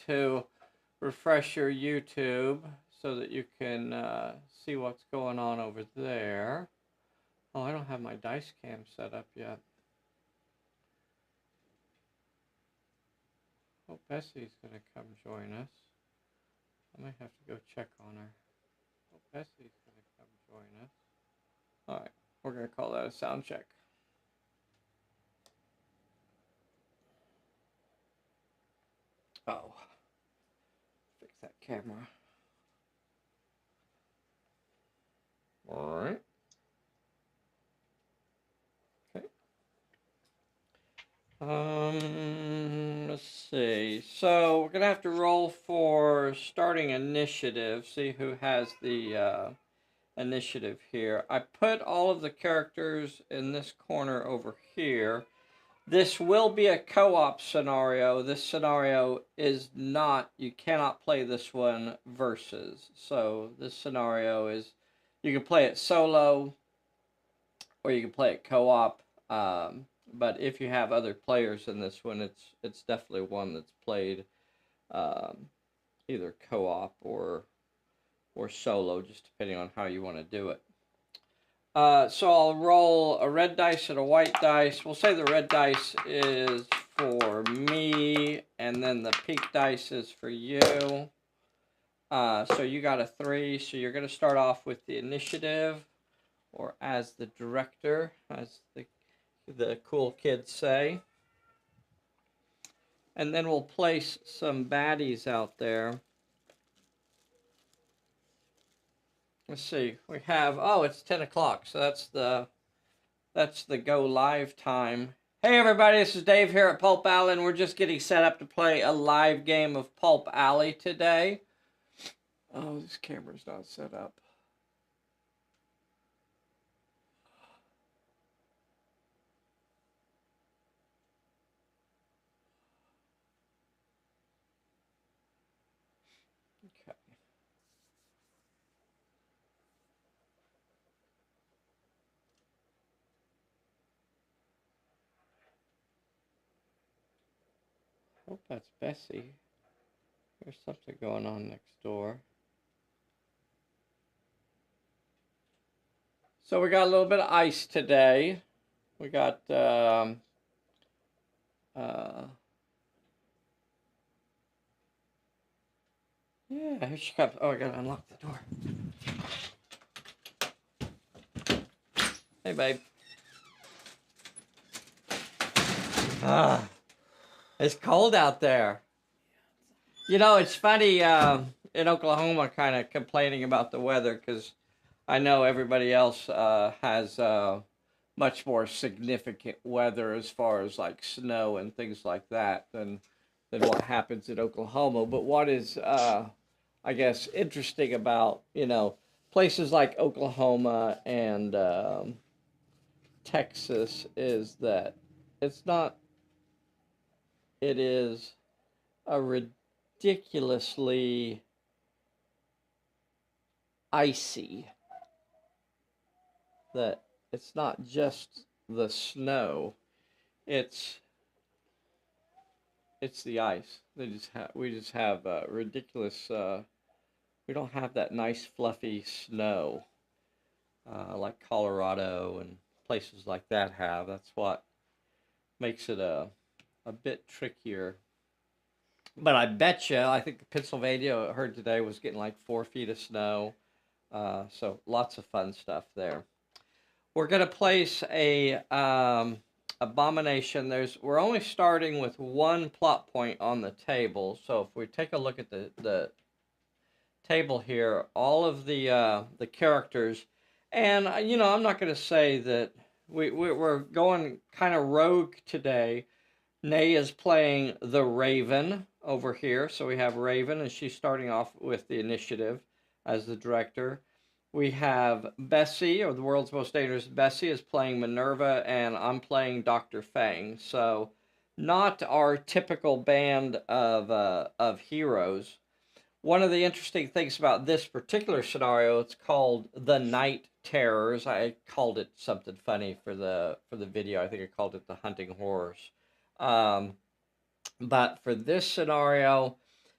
to refresh your YouTube so that you can see what's going on over there. Oh, I don't have my dice cam set up yet. Oh, Bessie's going to come join us. I might have to go check on her. Oh, Bessie's going to come join us. All right, we're going to call that a sound check. Oh, fix that camera. All right. Okay. Let's see. So we're gonna have to roll for starting initiative. See who has the initiative here. I put all of the characters in this corner over here. This will be a co-op scenario. This scenario is not, you cannot play this one versus. So this scenario is, you can play it solo or you can play it co-op. But if you have other players in this one, it's definitely one that's played either co-op or solo, just depending on how you want to do it. So I'll roll a red dice and a white dice. We'll say the red dice is for me, and then the pink dice is for you. So you got a 3, so you're going to start off with the initiative, or as the director, as the cool kids say. And then we'll place some baddies out there. Let's see. We have, oh, it's 10 o'clock, so that's the go live time. Hey everybody, this is Dave here at Pulp Alley, and we're just getting set up to play a live game of Pulp Alley today. Oh, this camera's not set up. Okay. Hope that's Bessie. There's something going on next door. So we got a little bit of ice today. We got yeah, here she comes. Oh, I gotta unlock the door. Hey, babe. Ah, it's cold out there. You know, it's funny in Oklahoma, kind of complaining about the weather, because I know everybody else has much more significant weather as far as like snow and things like that than what happens in Oklahoma. But what is, I guess, interesting about, you know, places like Oklahoma and Texas is that it's not, it is a ridiculously icy, that it's not just the snow, it's the ice. We just have ridiculous, we don't have that nice fluffy snow like Colorado and places like that have. That's what makes it a bit trickier. But I bet you, I think Pennsylvania, I heard today, was getting like 4 feet of snow. So lots of fun stuff there. We're going to place a abomination. We're only starting with 1 plot point on the table. So if we take a look at the table here, all of the characters, and you know, I'm not going to say that we're going kind of rogue today. Nay is playing the Raven over here. So we have Raven, and she's starting off with the initiative as the director. We have Bessie, or the world's most dangerous Bessie, is playing Minerva, and I'm playing Dr. Fang. So not our typical band of heroes. One of the interesting things about this particular scenario, it's called The Night Terrors. I called it something funny for the video. I think I called it The Hunting Horrors. But for this scenario,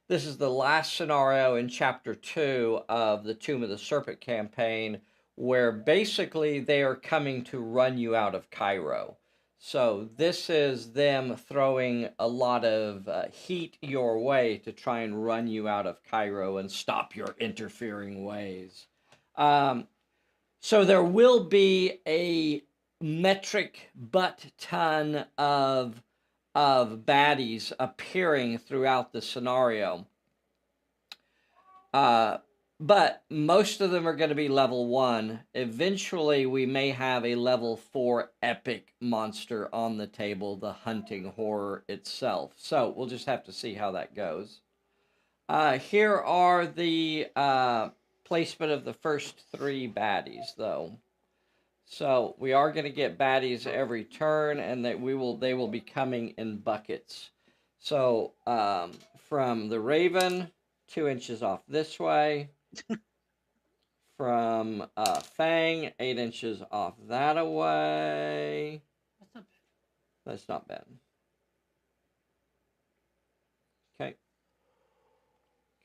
This is the last scenario in Chapter 2 of the Tomb of the Serpent campaign, where basically they are coming to run you out of Cairo. So this is them throwing a lot of heat your way to try and run you out of Cairo and stop your interfering ways. Um, so there will be a metric butt ton of baddies appearing throughout the scenario. Uh, but most of them are going to be level 1. Eventually, we may have a level 4 epic monster on the table, the hunting horror itself. So we'll just have to see how that goes. Here are the placement of the first 3 baddies, though. So we are going to get baddies every turn, and they will be coming in buckets. So from the Raven, 2 inches off this way. From Fang, 8 inches off that away. That's not bad. Okay.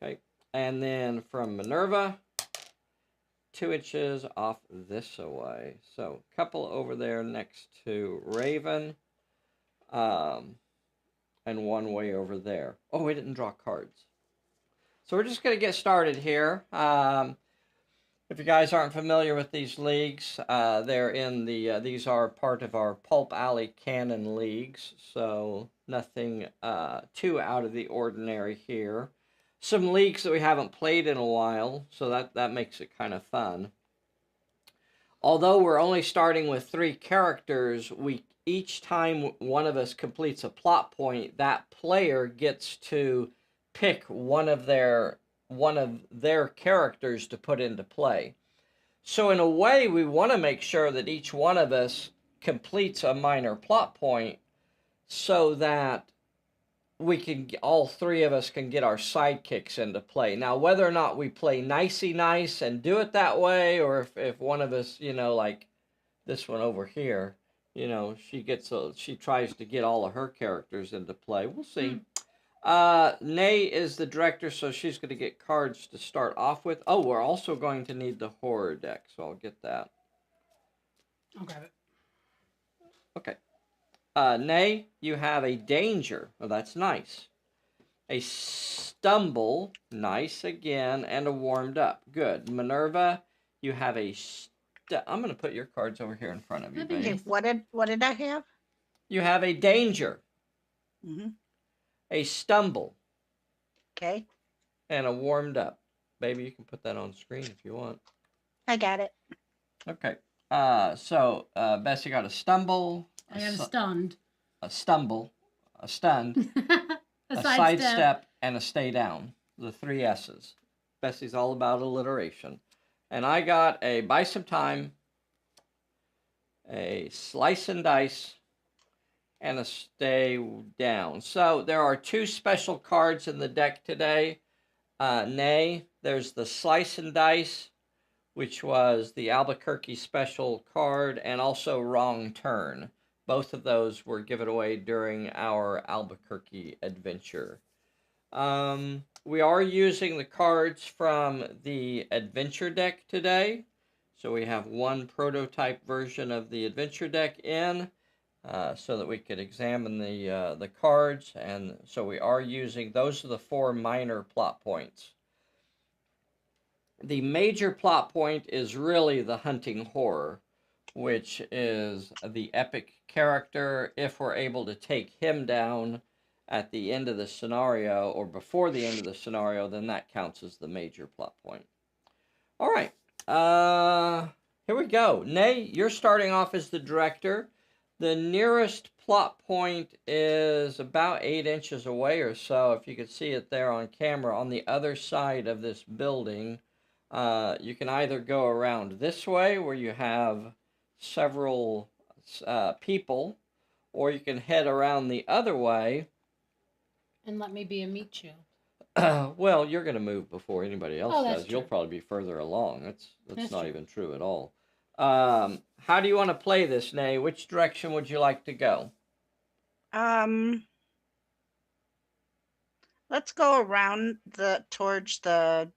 Okay. And then from Minerva, 2 inches off this away. So a couple over there next to Raven. And 1 way over there. Oh, we didn't draw cards. So we're just going to get started here. If you guys aren't familiar with these leagues, they're in the, these are part of our Pulp Alley canon leagues. So nothing too out of the ordinary here. Some leagues that we haven't played in a while, so that makes it kind of fun. Although we're only starting with 3 characters, each time one of us completes a plot point, that player gets to pick one of their characters to put into play. So in a way, we want to make sure that each one of us completes a minor plot point so that all 3 of us can get our sidekicks into play. Now, whether or not we play nicey nice and do it that way, or if one of us, you know, like this one over here, you know, she tries to get all of her characters into play. We'll see. Nay is the director, so she's going to get cards to start off with. Oh, we're also going to need the horror deck, so I'll get that. I'll grab it. Okay. Nay, you have a danger. Oh, that's nice. A stumble. Nice again. And a warmed up. Good. Minerva, you have a... I'm going to put your cards over here in front of you, baby. Okay, what did I have? You have a danger. Mm-hmm. A stumble. Okay. And a warmed up. Baby, you can put that on screen if you want. I got it. Okay. So Bessie got a stumble. I got a stunned. A stumble. A stunned. a sidestep. And a stay down. The 3 S's. Bessie's all about alliteration. And I got a buy some time, a slice and dice, and a stay down. So there are 2 special cards in the deck today. Nay, there's the slice and dice, which was the Albuquerque special card, and also wrong turn. Both of those were given away during our Albuquerque adventure. We are using the cards from the adventure deck today. So we have 1 prototype version of the adventure deck in, so that we could examine the cards. And so we are using, those are the 4 minor plot points. The major plot point is really the hunting horror, which is the epic character. If we're able to take him down at the end of the scenario, or before the end of the scenario, then that counts as the major plot point. All right. Here we go. Nay, you're starting off as the director. The nearest plot point is about 8 inches away or so, if you could see it there on camera, on the other side of this building. You can either go around this way, where you have several people, or you can head around the other way. And let me be a meat shield. Well, you're going to move before anybody else does. True. You'll probably be further along. That's not true. Even true at all. How do you want to play this, Nay? Which direction would you like to go? Well, Let's go around towards the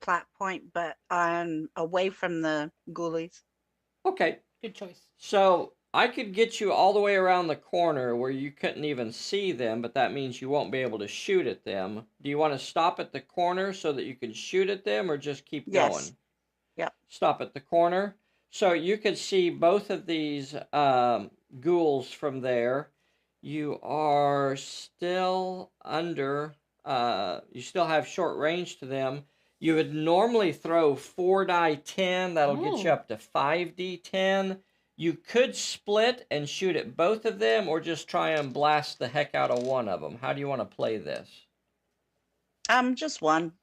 plot point, but away from the ghoulies. Okay. Good choice. So I could get you all the way around the corner where you couldn't even see them, but that means you won't be able to shoot at them. Do you want to stop at the corner so that you can shoot at them, or just keep Yes. going? Yep. Stop at the corner. So you could see both of these ghouls from there. You are still under, you still have short range to them. You would normally throw 4 die 10. That'll get you Ooh. up to 5d10. You could split and shoot at both of them, or just try and blast the heck out of one of them. How do you want to play this? Just one.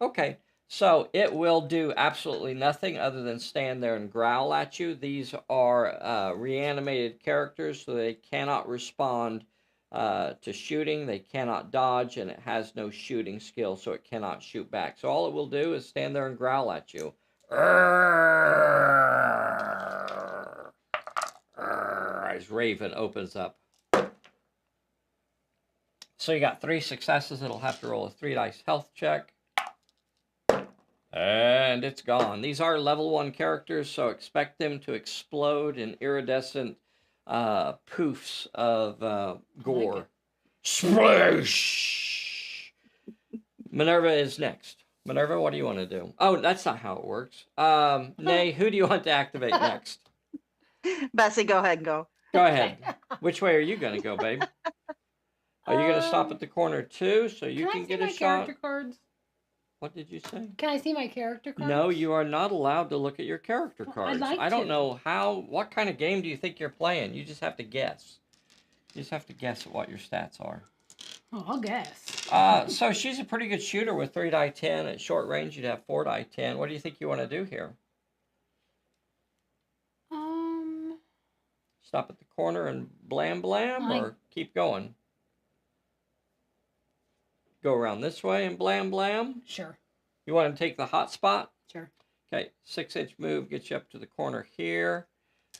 Okay, so it will do absolutely nothing other than stand there and growl at you. These are reanimated characters, so they cannot respond to shooting. They cannot dodge, and it has no shooting skill, so it cannot shoot back. So all it will do is stand there and growl at you. As Raven opens up. So you got 3 successes. It'll have to roll a 3 dice health check. And it's gone. These are level 1 characters, so expect them to explode in iridescent poofs of gore. Like Splash! Minerva is next. Minerva, what do you want to do? Oh, that's not how it works. Nay, who do you want to activate next? Bessie, go ahead and go. Go ahead. Which way are you going to go, babe? Are you going to stop at the corner too, so you can get a shot? Character cards? What did you say? Can I see my character cards? No, you are not allowed to look at your character cards. I'd like I don't to. know what kind of game do you think you're playing? You just have to guess. You just have to guess at what your stats are. Oh, I'll guess. So she's a pretty good shooter with 3 die 10. At short range, you'd have 4 die 10. What do you think you want to do here? Stop at the corner and blam blam, or keep going? Go around this way and blam blam? Sure. You want to take the hot spot? Sure. Okay, 6-inch move gets you up to the corner here.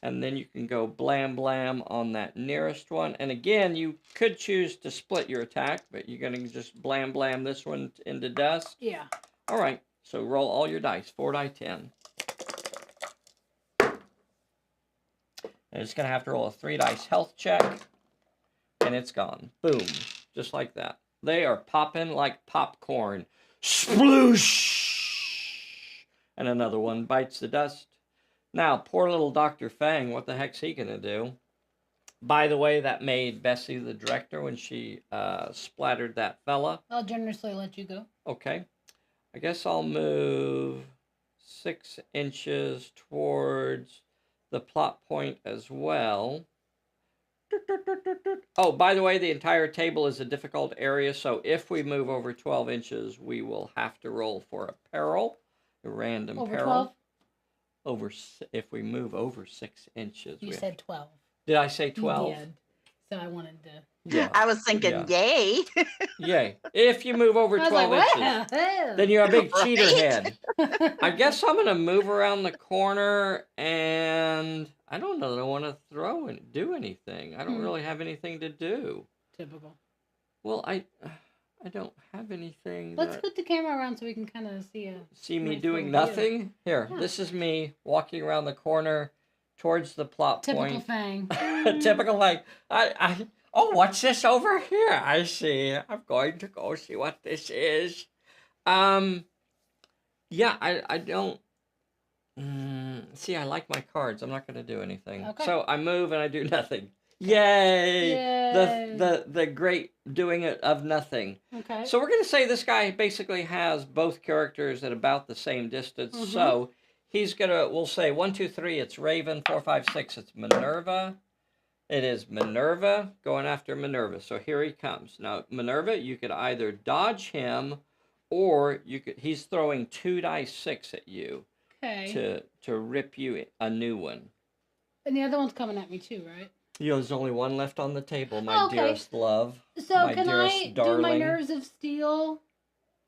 And then you can go blam blam on that nearest one. And again, you could choose to split your attack, but you're going to just blam blam this one into dust. Yeah. All right, so roll all your dice, 4 die 10. And it's going to have to roll a 3 dice health check. And it's gone. Boom. Just like that. They are popping like popcorn. Sploosh! And another one bites the dust. Now, poor little Dr. Fang, what the heck's he going to do? By the way, that made Bessie the director when she splattered that fella. I'll generously let you go. Okay. I guess I'll move 6 inches towards the plot point as well. Oh, by the way, the entire table is a difficult area, so if we move over 12 inches, we will have to roll for a peril, a random Over peril. 12? If we move over 6 inches. You said 12. Did I say 12? You did. So I wanted to. Yeah. I was thinking, yay. Yay. If you move over 12 inches, then you're a big cheater head. I guess I'm going to move around the corner, and I don't know that I want to throw and do anything. I don't really have anything to do. Typical. Well, I don't have anything. Let's put the camera around so we can kind of see me nice doing little view. nothing? Here, Yeah. This is me walking around the corner towards the plot Typical point. Fang. Typical, like, oh, what's this over here? I see. I'm going to go see what this is. Yeah, I don't. See, I like my cards. I'm not going to do anything. Okay. So I move and I do nothing. Yay! Yay. The great doing it of nothing. Okay. So we're going to say this guy basically has both characters at about the same distance. Mhm. So he's going to, we'll say 1, 2, 3, it's Raven. 4, 5, 6, it's Minerva. It is Minerva going after Minerva. So here he comes. Now, Minerva, you could either dodge him, or he's throwing 2 dice 6 at you. Okay. To rip you a new one. And the other one's coming at me too, right? There's only one left on the table, my Okay. dearest love. So my can dearest I darling. do my nerves of steel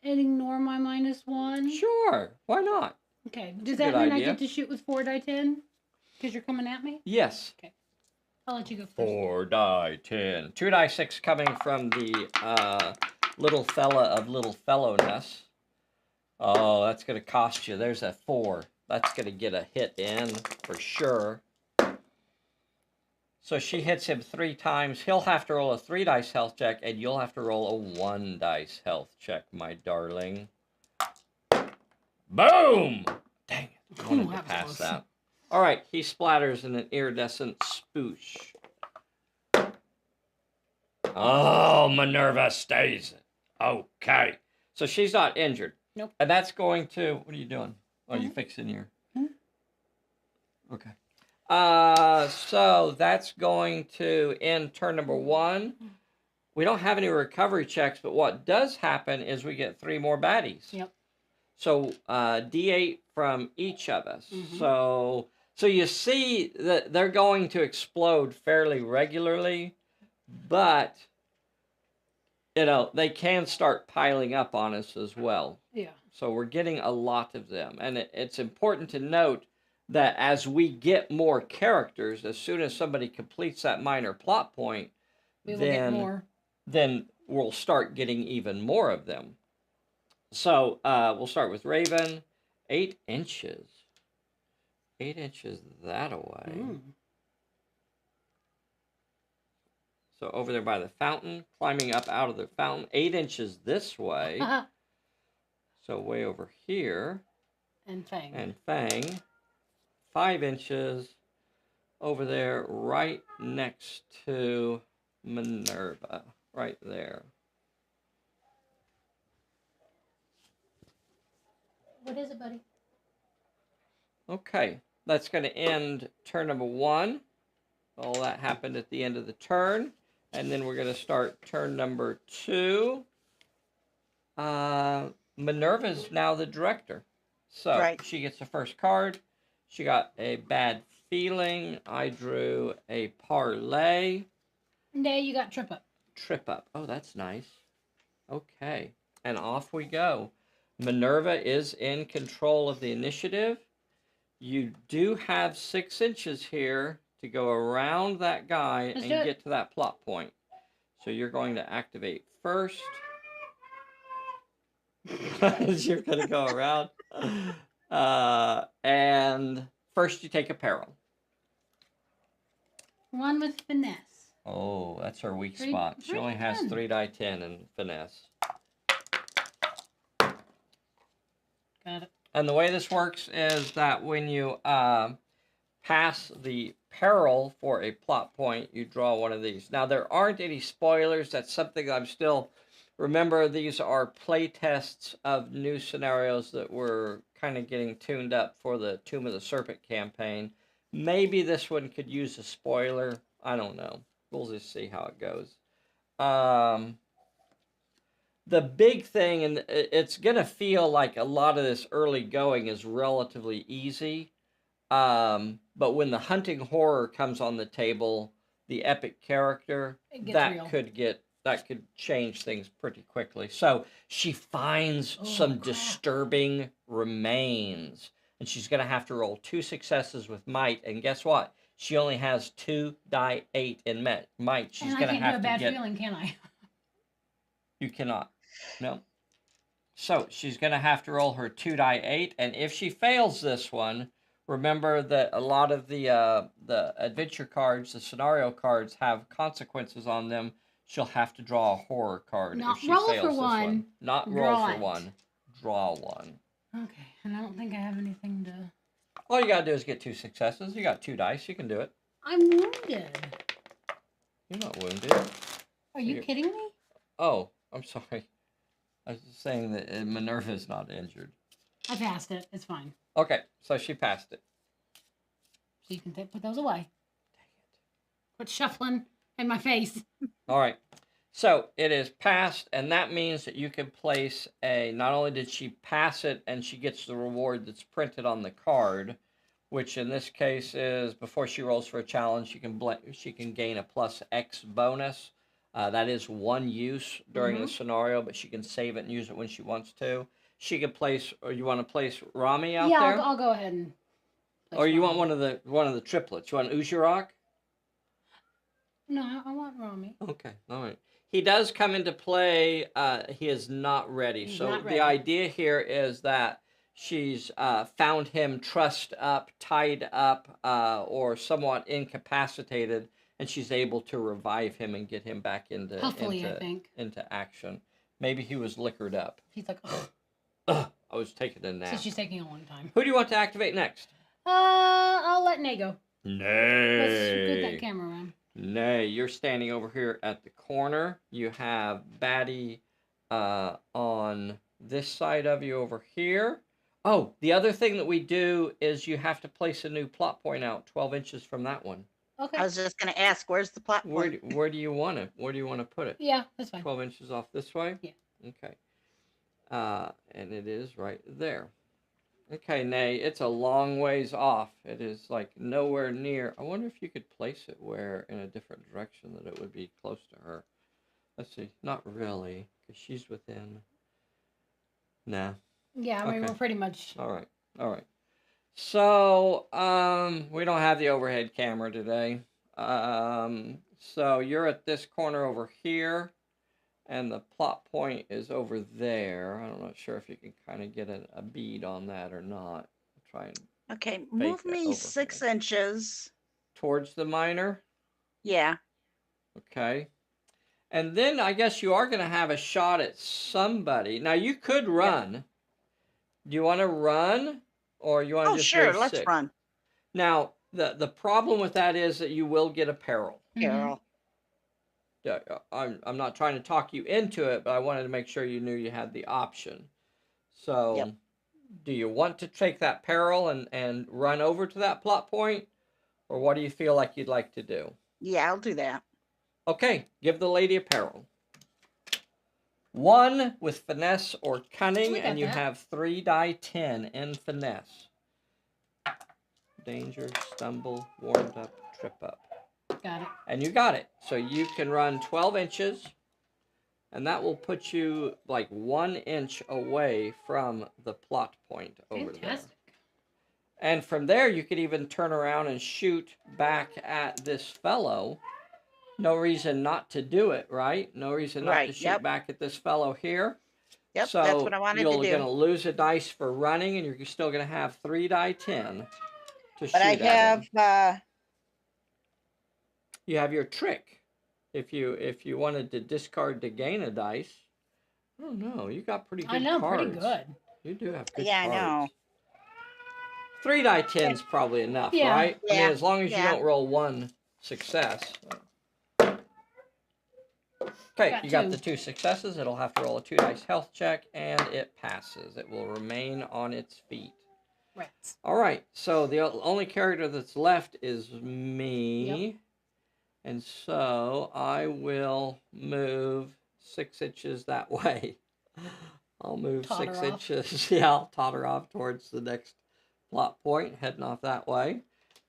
and ignore my -1? Sure, why not? Okay. That's Does a that good mean idea. I get to shoot with 4 die 10? Because you're coming at me? Yes. I'll let you go first. 4 die 10. 2 die 6 coming from the little fella of little fellowness. Oh, that's going to cost you. There's a 4. That's going to get a hit in for sure. So she hits him 3 times. He'll have to roll a 3 dice health check, and you'll have to roll a 1 dice health check, my darling. Boom! Dang it. I wanted to pass that. All right, he splatters in an iridescent spoosh. Oh, Minerva stays. Okay. So she's not injured. Nope. And that's going to... What are you doing? Oh, you fixing your... Okay. So that's going to end turn number 1. We don't have any recovery checks, but what does happen is we get 3 more baddies. Yep. So D8 from each of us. So you see that they're going to explode fairly regularly, but you know they can start piling up on us as well. Yeah. So we're getting a lot of them, and it's important to note that as we get more characters, as soon as somebody completes that minor plot point, We will get more. Then we'll start getting even more of them. So we'll start with Raven. 8 inches. 8 inches that away. Mm. So over there by the fountain, climbing up out of the fountain. 8 inches this way. So way over here. And Fang. And Fang. 5 inches over there, right next to Minerva. Right there. What is it, buddy? Okay, that's going to end turn number 1. All that happened at the end of the turn. And then we're going to start turn number 2. Minerva's now the director. So she gets the first card. She got a bad feeling. I drew a parlay. No, you got trip up. Trip up. Oh, that's nice. Okay. And off we go. Minerva is in control of the initiative. You do have 6 inches here to go around that guy and get to that plot point. So you're going to activate first. You're going to go around. And first you take a peril. 1 with finesse. Oh, that's her weak spot. She only has 3 die 10 in finesse. Got it. And the way this works is that when you pass the peril for a plot point, you draw one of these. Now, there aren't any spoilers. That's something I'm still... Remember, these are play tests of new scenarios that we're kind of getting tuned up for the Tomb of the Serpent campaign. Maybe this one could use a spoiler. I don't know. We'll just see how it goes. The big thing, and it's going to feel like a lot of this early going is relatively easy. But when the hunting horror comes on the table, the epic character, that could change things pretty quickly. So she finds some disturbing remains, and she's going to have to roll 2 successes with might. And guess what? She only has 2 die 8 in might. She's going to have to get... I can't do a bad feeling, can I? You cannot. No. So she's going to have to roll her 2 die 8, and if she fails this one, remember that a lot of the adventure cards, the scenario cards, have consequences on them. She'll have to draw a horror card if she fails this one. Not roll for 1. Draw 1. Okay, and I don't think I have anything to... All you got to do is get 2 successes. You got 2 dice. You can do it. I'm wounded. You're not wounded. Are you kidding me? Oh, I'm sorry. I was just saying that Minerva's not injured. I passed it. It's fine. Okay, so she passed it. So you can put those away. Dang it. Quit shuffling in my face. All right. So it is passed, and that means that you can place a... Not only did she pass it, and she gets the reward that's printed on the card, which in this case is before she rolls for a challenge, she can gain a plus X bonus. That is 1 use during the scenario, but she can save it and use it when she wants to. She can place, or you want to place Rami out there? Yeah, I'll go ahead and place or you Rami. want one of the triplets? You want Uzurok? No, I want Rami. Okay, all right. he does come into play. He is not ready. He's So not the ready. idea here is that she's found him trussed up, tied up, or somewhat incapacitated, and she's able to revive him and get him back Hopefully, I think. into action. Maybe he was liquored up. He's like, oh. Ugh, I was taking a So nap. she's taking a long time. Who do you want to activate next? I'll let Nay go. Nay. Let's scoot that camera around. Nay, you're standing over here at the corner. You have Batty on this side of you over here. Oh, the other thing that we do is you have to place a new plot point out 12 inches from that one. Okay. I was just going to ask, where's the plot Where point? where do you want to put it? Yeah, that's fine. 12 inches off this way? Yeah. Okay. And it is right there. Okay, Nay, it's a long ways off. It is like nowhere near. I wonder if you could place it where in a different direction that it would be close to her. Let's see. Not really, because she's within. Nah. Yeah, I mean, Okay. we're pretty much. All right. All right. So, we don't have the overhead camera today. So you're at this corner over here. And the plot point is over there. I'm not sure if you can kind of get a bead on that or not. I'll try and Okay, fake move that me over 6 here. inches. Towards the miner. Yeah. Okay. And then I guess you are going to have a shot at somebody. Now you could run. Yep. Do you want to run? Or you want to Oh, just sure, move let's 6? run. Now, the problem with that is that you will get a peril. Carol. I'm not trying to talk you into it, but I wanted to make sure you knew you had the option. So, Yep. do you want to take that peril and run over to that plot point? Or what do you feel like you'd like to do? Yeah, I'll do that. Okay, give the lady a peril. 1 with finesse or cunning, We got and you that. have 3 die 10 in finesse. Danger, stumble, warmed up, trip up. Got it. And you got it. So you can run 12 inches, and that will put you like 1 inch away from the plot point over there. Fantastic. And from there, you could even turn around and shoot back at this fellow. No reason not to do it, right? No reason not to Right, shoot yep. back at this fellow here. Yep, So that's what I wanted to you're do. going to lose a dice for running, and you're still going to have 3 die 10 to shoot But I at him. have, You have your trick. If you wanted to discard to gain a dice, I don't know. You got pretty good I know, cards. pretty good. You do have good yeah, I cards. know. 3 die 10 is probably enough, Yeah. right? I Yeah, mean, as long as you yeah. don't roll 1 success. Okay, Got you got 2. the 2 successes. It'll have to roll a 2 dice health check, and it passes. It will remain on its feet. Rats. All right, so the only character that's left is me. Yep. And so I will move 6 inches that way. I'll move Totter 6 off. inches. Yeah, I'll totter off towards the next plot point, heading off that way.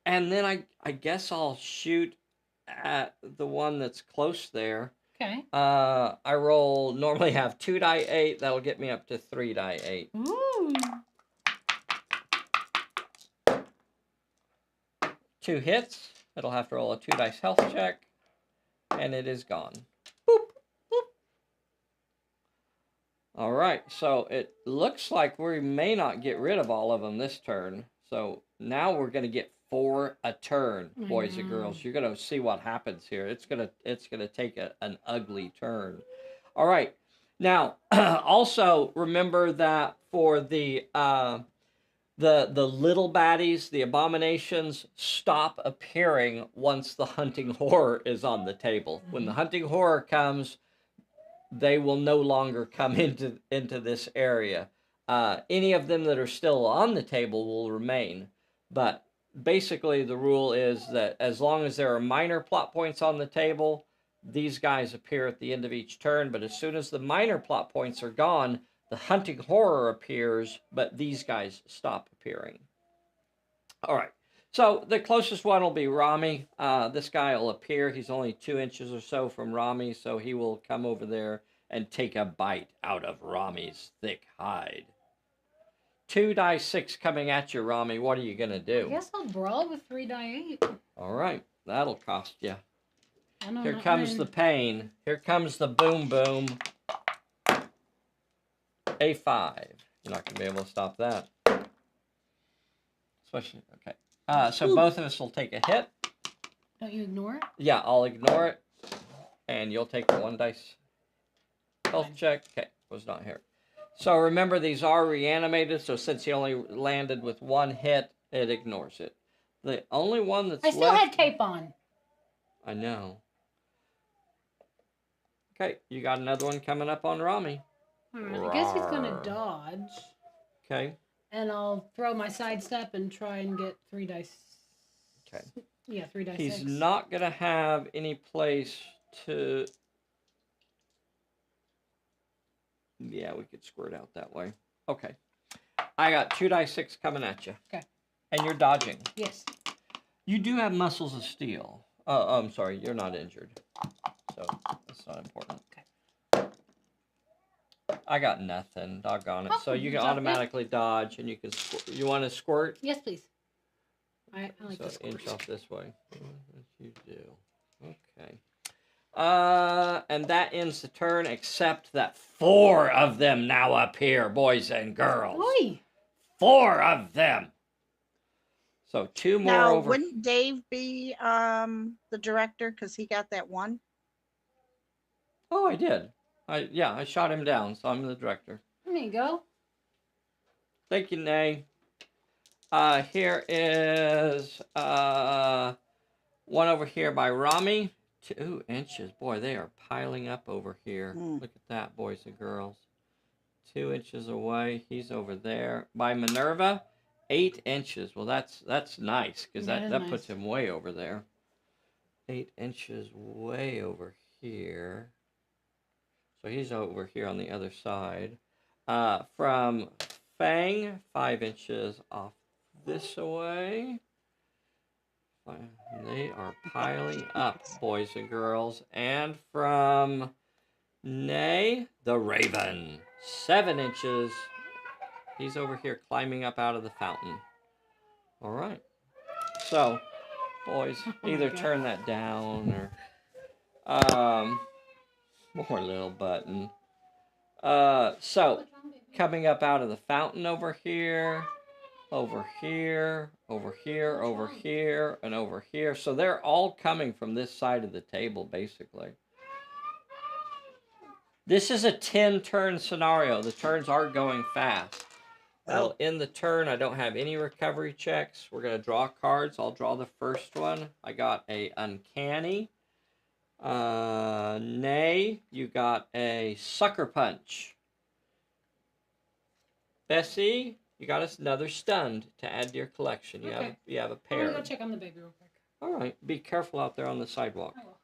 And then I guess I'll shoot at the one that's close there. Okay. I normally have 2 die 8. That'll get me up to 3 die 8. Ooh. 2 hits. It'll have to roll a 2 dice health check. And it is gone. Boop. Boop. All right. So it looks like we may not get rid of all of them this turn. So now we're going to get 4 a turn, boys and girls. You're going to see what happens here. It's going to take an ugly turn. All right. Now, also remember that for the little baddies, the abominations, stop appearing once the hunting horror is on the table. When the hunting horror comes, they will no longer come into this area. Any of them that are still on the table will remain. But basically the rule is that as long as there are minor plot points on the table, these guys appear at the end of each turn. But as soon as the minor plot points are gone, the hunting horror appears, but these guys stop appearing. All right. So the closest one will be Rami. This guy will appear. He's only 2 inches or so from Rami, so he will come over there and take a bite out of Rami's thick hide. 2 die 6 coming at you, Rami. What are you going to do? I guess I'll brawl with 3 die 8. All right. That'll cost you. I know, Here not comes mine. the pain. Here comes the boom boom. A5. You're not going to be able to stop that. Especially, okay. So Ooh. both of us will take a hit. Don't you ignore it? Yeah, I'll ignore it. And you'll take the 1 dice health Fine. check. Okay, was not here. So remember, these are reanimated, so since he only landed with 1 hit, it ignores it. The only one that's I still left... had cape on. I know. Okay, you got another one coming up on Rami. Alright, I guess he's gonna Rawr. dodge. Okay. And I'll throw my sidestep and try and get 3 dice. Okay. Yeah, 3 dice. He's 6. not going to have any place to... Yeah, we could squirt out that way. Okay. I got 2 dice 6 coming at you. Okay. And you're dodging. Yes. You do have muscles of steel. Oh, I'm sorry. You're not injured. So that's not important. Okay. I got nothing. Doggone it. Oh, So you can it's okay. automatically dodge, and you can... You want to squirt? Yes, please. I like So to squirt. inch off this way. What you do. Okay. And that ends the turn, except that 4 of them now appear, boys and girls. Oi! 4 of them. So 2 more Now, over. wouldn't Dave be the director because he got that 1? Oh, I did. I shot him down, so I'm the director. There you go. Thank you, Nay. Here is 1 over here by Rami. 2 inches. Boy, they are piling up over here. Look at that, boys and girls. 2 inches away. He's over there. By Minerva, 8 inches. Well, that's nice, because that nice. puts him way over there. 8 inches way over here. So he's over here on the other side. From Fang, 5 inches off this way. They are piling up, boys and girls. And from Nay, the Raven, 7 inches. He's over here climbing up out of the fountain. All right. So, boys, either turn that down or... more little button. So, coming up out of the fountain over here, over here, over here, over here, and over here. So they're all coming from this side of the table, basically. This is a 10-turn scenario. The turns are going fast. Well, in the turn, I don't have any recovery checks. We're going to draw cards. I'll draw the first one. I got a Uncanny. Nay, you got a Sucker Punch. Bessie, you got us another Stunned to add to your collection. You have a pair. I'm gonna go check on the baby real quick. All right, be careful out there on the sidewalk. I will.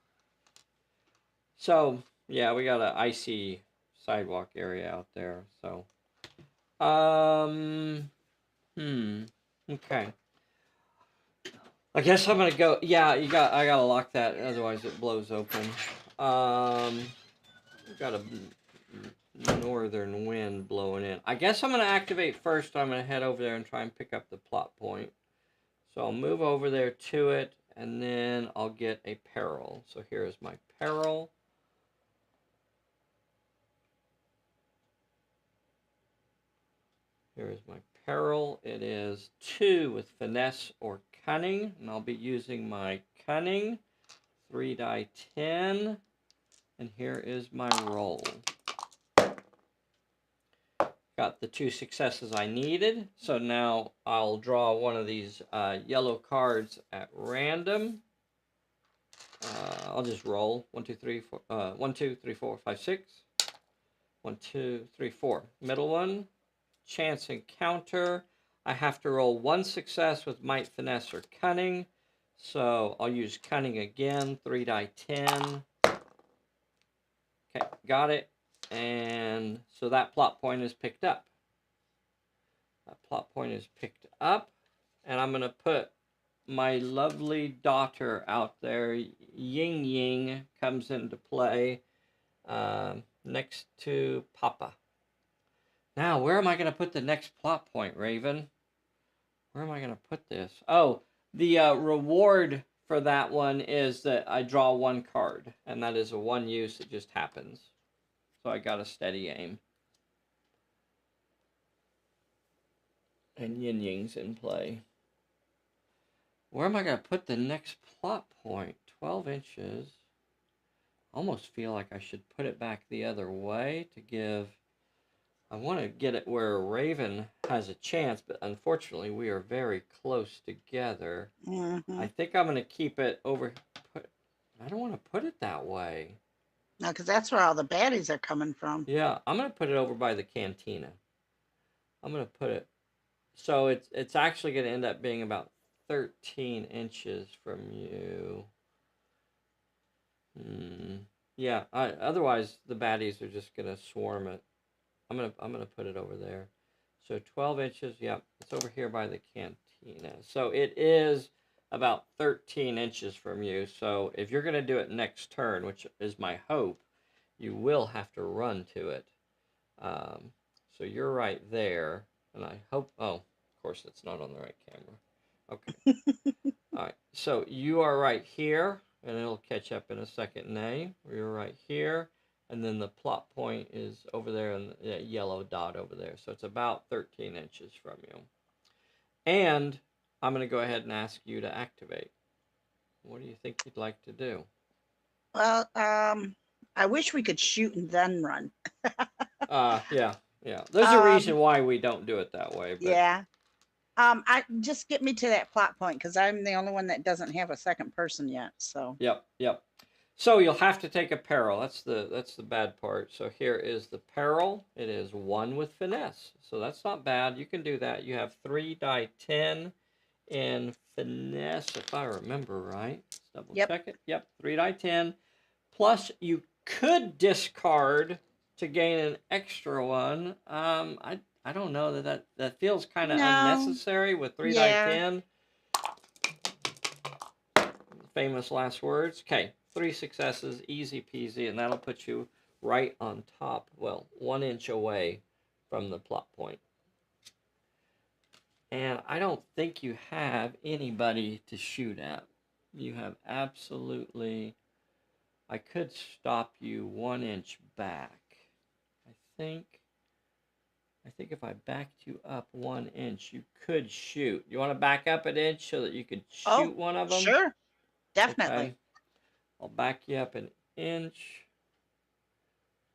So, yeah, we got an icy sidewalk area out there. So, okay. I guess I'm gonna go. Yeah, I gotta lock that, otherwise it blows open. We got a northern wind blowing in. I guess I'm gonna activate first. I'm gonna head over there and try and pick up the plot point. So I'll move over there to it, and then I'll get a peril. So here is my peril. Here is my peril. It is 2 with finesse or cunning, and I'll be using my cunning. 3 die 10, and here is my roll. Got the 2 successes I needed, so now I'll draw one of these yellow cards at random. I'll just roll 1, 2, 3, 4, 1, 2, 3, 4, 5, 6. 1, 2, 3, 4. Middle one. Chance encounter. I have to roll 1 success with might, finesse, or cunning. So I'll use cunning again. 3 die 10. Okay, got it. And so that plot point is picked up. That plot point is picked up. And I'm going to put my lovely daughter out there. Ying Ying comes into play next to Papa. Now, where am I going to put the next plot point, Raven? Where am I going to put this? Oh, the reward for that one is that I draw one card, and that is a one use. It just happens. So I got a steady aim. And Yin Ying's in play. Where am I going to put the next plot point? 12 inches. Almost feel like I should put it back the other way to give... I want to get it where Raven has a chance, but unfortunately we are very close together. I think I'm going to keep it over... I don't want to put it that way. No, because that's where all the baddies are coming from. Yeah, I'm going to put it over by the cantina. I'm going to put it... So it's actually going to end up being about 13 inches from you. Yeah, otherwise the baddies are just going to swarm it. I'm gonna put it over there. So 12 inches, yep, it's over here by the cantina. So it is about 13 inches from you. So if you're gonna do it next turn, which is my hope, you will have to run to it. So you're right there, and I hope, oh, of course it's not on the right camera. Okay. All right, so you are right here, and it'll catch up in a second, Nay. You're right here. And then the plot point is over there in the yellow dot over there. So it's about 13 inches from you. And I'm going to go ahead and ask you to activate. What do you think you'd like to do? Well, I wish we could shoot and then run. Yeah. There's a reason why we don't do it that way. But... Yeah. I just get me to that plot point because I'm the only one that doesn't have a second person yet. So. Yep. So you'll have to take a peril. That's the bad part. So here is the peril. It is 1 with finesse. So that's not bad. You can do that. You have 3 die 10 in finesse, if I remember right. Let's double check it. Yep, 3 die 10. Plus you could discard to gain an extra one. I don't know that feels kind of unnecessary with 3 die 10. Famous last words. Okay. 3 successes, easy peasy, and that'll put you right on top, well, 1 inch away from the plot point. And I don't think you have anybody to shoot at. You have absolutely... I could stop you 1 inch back. I think if I backed you up 1 inch, you could shoot. You want to back up an inch so that you could shoot one of them? Sure, definitely. Okay. I'll back you up an inch.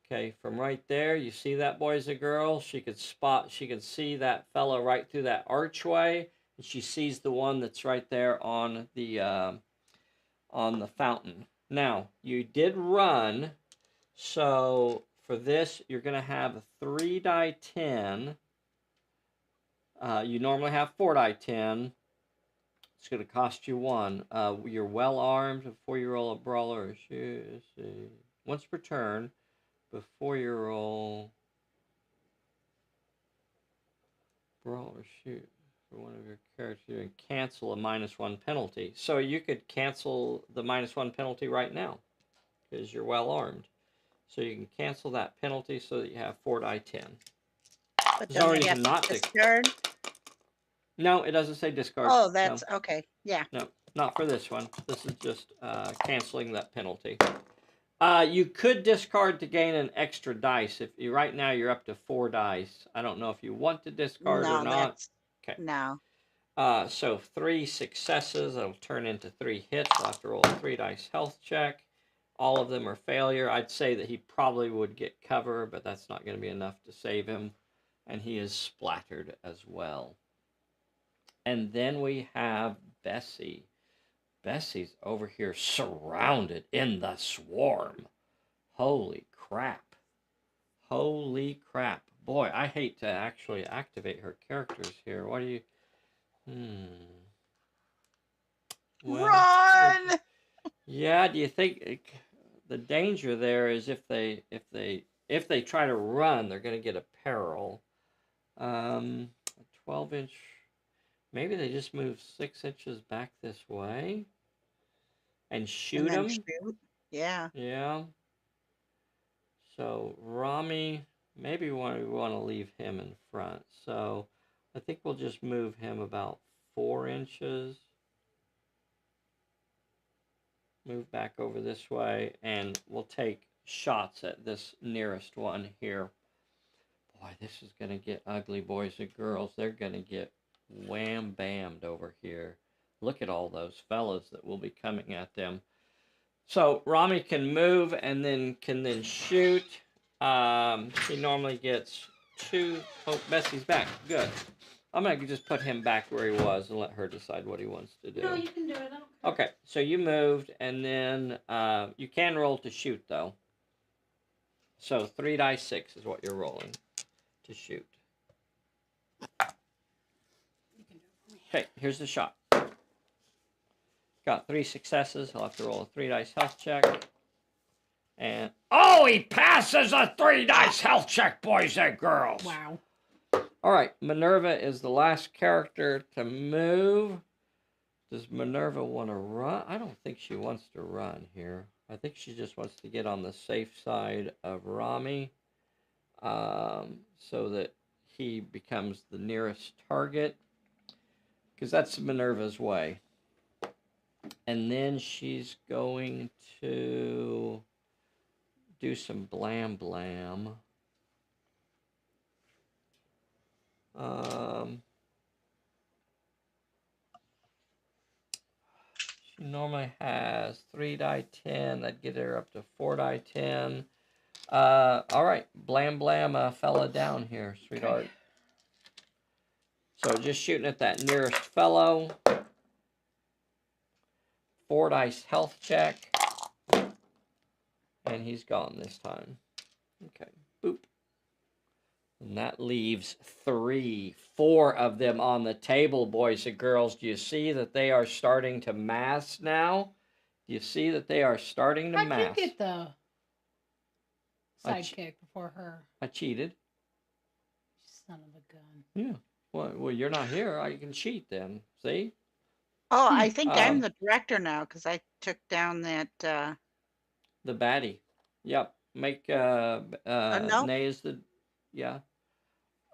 Okay, from right there, you see that, boys and girls? She could see that fellow right through that archway, and she sees the one that's right there on the fountain. Now, you did run, so for this, you're going to have a 3 die 10. You normally have 4 die 10. It's going to cost you 1. You're well armed before you roll a brawler or shoot. Let's see. Once per turn, before you roll brawl or shoot for one of your characters, you can cancel a -1 penalty. So you could cancel the -1 penalty right now because you're well armed. So you can cancel that penalty so that you have 4 die 10. But there's no reason not to discard. No, it doesn't say discard. Oh, that's okay. Yeah. No, not for this one. This is just canceling that penalty. You could discard to gain an extra dice. If you right now you're up to 4 dice. I don't know if you want to discard or not. Okay. No. So 3 successes. That'll turn into 3 hits. I'll have to roll a 3 dice health check. All of them are failure. I'd say that he probably would get cover, but that's not going to be enough to save him. And he is splattered as well. And then we have Bessie. Bessie's over here surrounded in the swarm. Holy crap. Holy crap. Boy, I hate to actually activate her characters here. What do you... Well, run! Yeah, do you think the danger there is if they try to run, they're going to get a peril. A 12-inch... Maybe they just move 6 inches back this way and shoot them. Yeah. Yeah. So Rami, maybe we want to leave him in front. So I think we'll just move him about 4 inches. move back over this way, and we'll take shots at this nearest one here. Boy, this is going to get ugly, boys and girls. They're going to get wham-bammed over here. Look at all those fellas that will be coming at them. So Rami can move and then can shoot. He normally gets 2. Oh, Bessie's back. Good. I'm going to just put him back where he was and let her decide what he wants to do. No, you can do it. I don't care. Okay, so you moved, and then you can roll to shoot, though. So 3 dice 6 is what you're rolling to shoot. Okay, here's the shot. Got 3 successes. I'll have to roll a 3 dice health check. And oh, he passes a 3 dice health check, boys and girls. Wow. All right, Minerva is the last character to move. Does Minerva want to run? I don't think she wants to run here. I think she just wants to get on the safe side of Rami, so that he becomes the nearest target, because that's Minerva's way. And then she's going to do some blam blam. She normally has 3 die 10. That'd get her up to 4 die 10. All right, blam blam a fella down here, sweetheart. So just shooting at that nearest fellow. 4 dice health check. And he's gone this time. Okay, boop. And that leaves 4 of them on the table, boys and girls. Do you see that they are starting to mass now? Do you see that they are starting to mass? How'd you get the sidekick before her? I cheated. Son of a gun. Yeah. Well, you're not here. I can cheat then. See? Oh, I think I'm the director now because I took down that. The baddie. Yep. Make no. Nay is the. Yeah.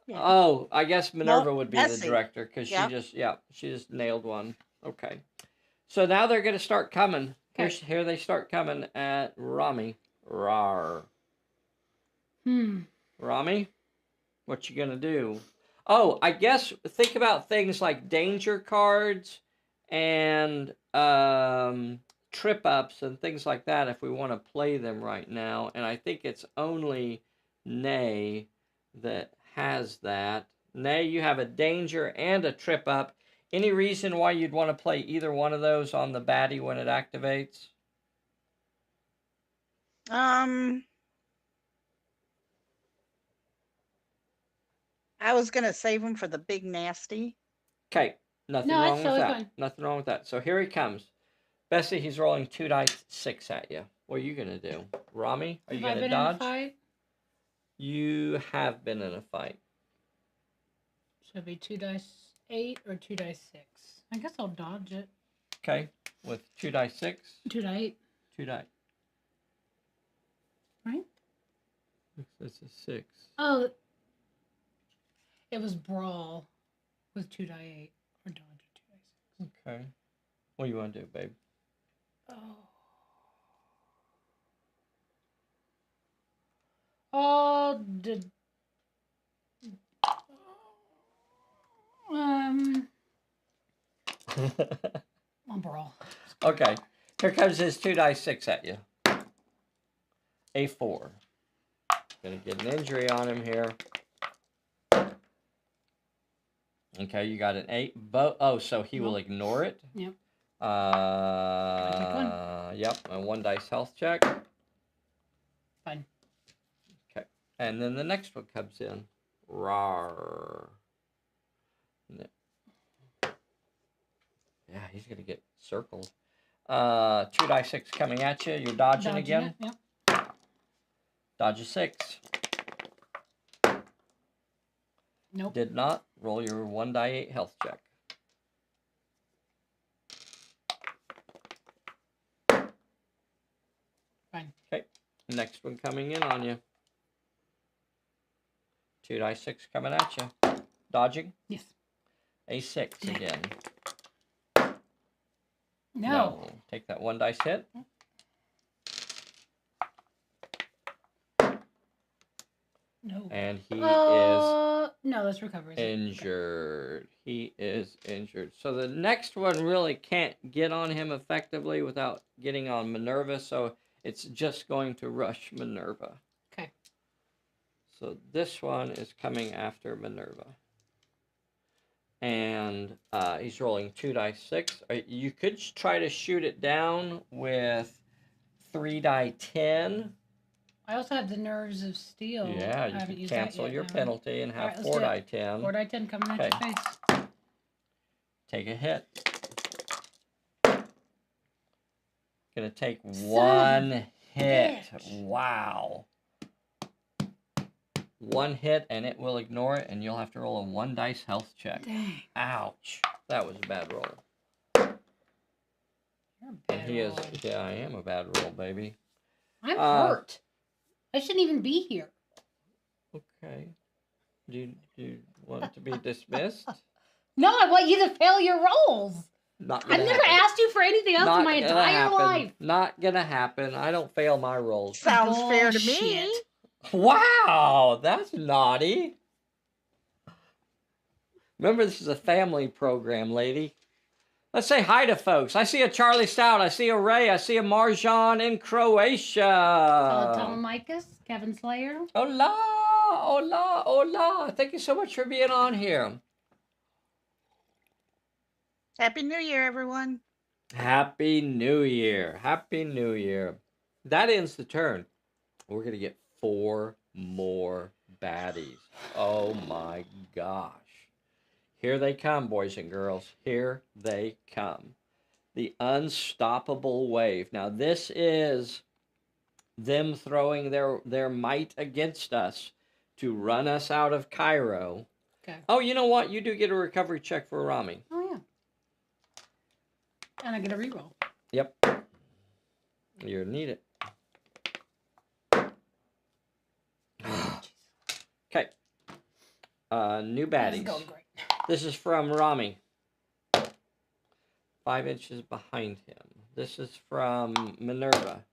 Yeah. Oh, I guess Minerva would be the Essie. director because Yep. she just nailed one. Okay. So now they're going to start coming. Here they start coming at Rami. Rawr. Rami, what you going to do? Oh, I guess think about things like danger cards and trip ups and things like that if we want to play them right now. And I think it's only Nay that has that. Nay, you have a danger and a trip up. Any reason why you'd want to play either one of those on the baddie when it activates? I was gonna save him for the big nasty. Okay, nothing No, wrong it's with totally that. fine. Nothing wrong with that. So here he comes. Bessie, he's rolling 2 dice 6 at you. What are you gonna do? Rami, are you Have I gonna been dodge? in a fight? You have been in a fight. So it'd be 2 dice 8 or 2 dice 6. I guess I'll dodge it. Okay, with 2 dice 6. 2 die 8. 2 die. Right? That's a 6. Oh, it was brawl with 2 die 8 or dodge with 2 die 6. Okay. What do you want to do, babe? Oh, I'll brawl. Okay. Here comes his 2 dice 6 at you. A 4. Gonna get an injury on him here. Okay, you got an 8. Oh, so he will ignore it? Yep. Yep, a 1 dice health check. Fine. Okay, and then the next one comes in. Rawr. Yeah, he's gonna get circled. 2 dice 6 coming at you. You're dodging again. It, yep. Dodge a 6. Nope. Did not. Roll your 1 die 8 health check. Fine. Okay. Next one coming in on you. 2 die 6 coming at you. Dodging. Yes. A 6 again. No. Take that 1 dice hit. No. And he is no, let's recover. injured. Okay. He is injured. So the next one really can't get on him effectively without getting on Minerva, so it's just going to rush Minerva. Okay. So this one is coming after Minerva. And he's rolling 2 dice 6. You could try to shoot it down with 3 die 10. I also have the Nerves of Steel. Yeah, you can cancel your penalty and have 4 die 10. 4 die 10 coming at your face. Take a hit. Gonna take 1 hit. Bitch. Wow. 1 hit and it will ignore it, and you'll have to roll a 1 dice health check. Dang. Ouch. That was a bad roll. You're a bad roll. Yeah, I am a bad roll, baby. I'm hurt. I shouldn't even be here. Okay. Do you want it to be dismissed? No, I want you to fail your rolls. I've never asked you for anything else in my entire life. Not gonna happen. I don't fail my rolls. Sounds fair to me. Wow, that's naughty. Remember, this is a family program, lady. Let's say hi to folks. I see a Charlie Stout. I see a Ray. I see a Marjan in Croatia. Telemachus, Kevin Slayer. Hola, hola, hola. Thank you so much for being on here. Happy New Year, everyone. Happy New Year. Happy New Year. That ends the turn. We're going to get 4 more baddies. Oh my gosh. Here they come, boys and girls. Here they come. The unstoppable wave. Now, this is them throwing their might against us to run us out of Cairo. Okay. Oh, you know what? You do get a recovery check for Rami. Oh, yeah. And I get a reroll. Yep. You need it. Okay. New baddies. This is going great. This is from Rami. 5 inches behind him. This is from Minerva.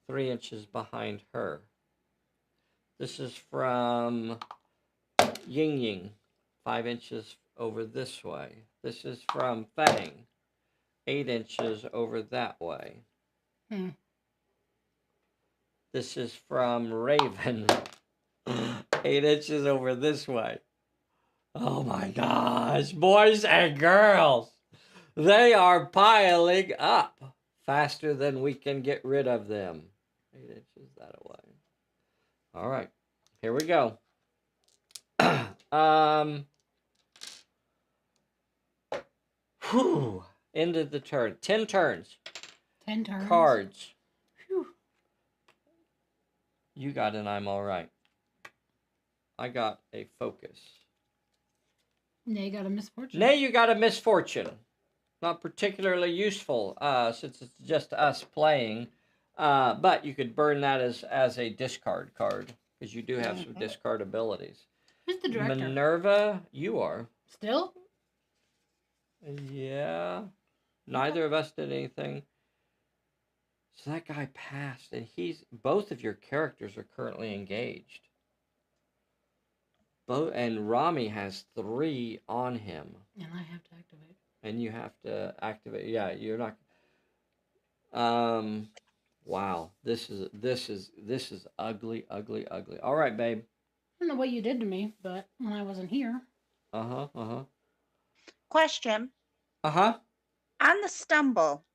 3 inches behind her. This is from Ying Ying. 5 inches over this way. This is from Fang. 8 inches over that way. This is from Raven. 8 inches over this way. Oh my gosh, boys and girls. They are piling up faster than we can get rid of them. 8 inches that away. All right, here we go. Ended the turn. 10 turns. 10 turns. Cards. Whew. You got an I'm all right. I got a focus. Nay, you got a misfortune. Nay, you got a misfortune. Not particularly useful since it's just us playing. But you could burn that as a discard card because you do have some discard abilities. Who's the director? Minerva, you are. Still? Yeah. Neither of us did anything. So that guy passed, and both of your characters are currently engaged. And Rami has 3 on him. And I have to activate. And you have to activate. Yeah, you're not. Wow. This is ugly, ugly, ugly. All right, babe. I don't know what you did to me, but when I wasn't here. Question. On the stumble,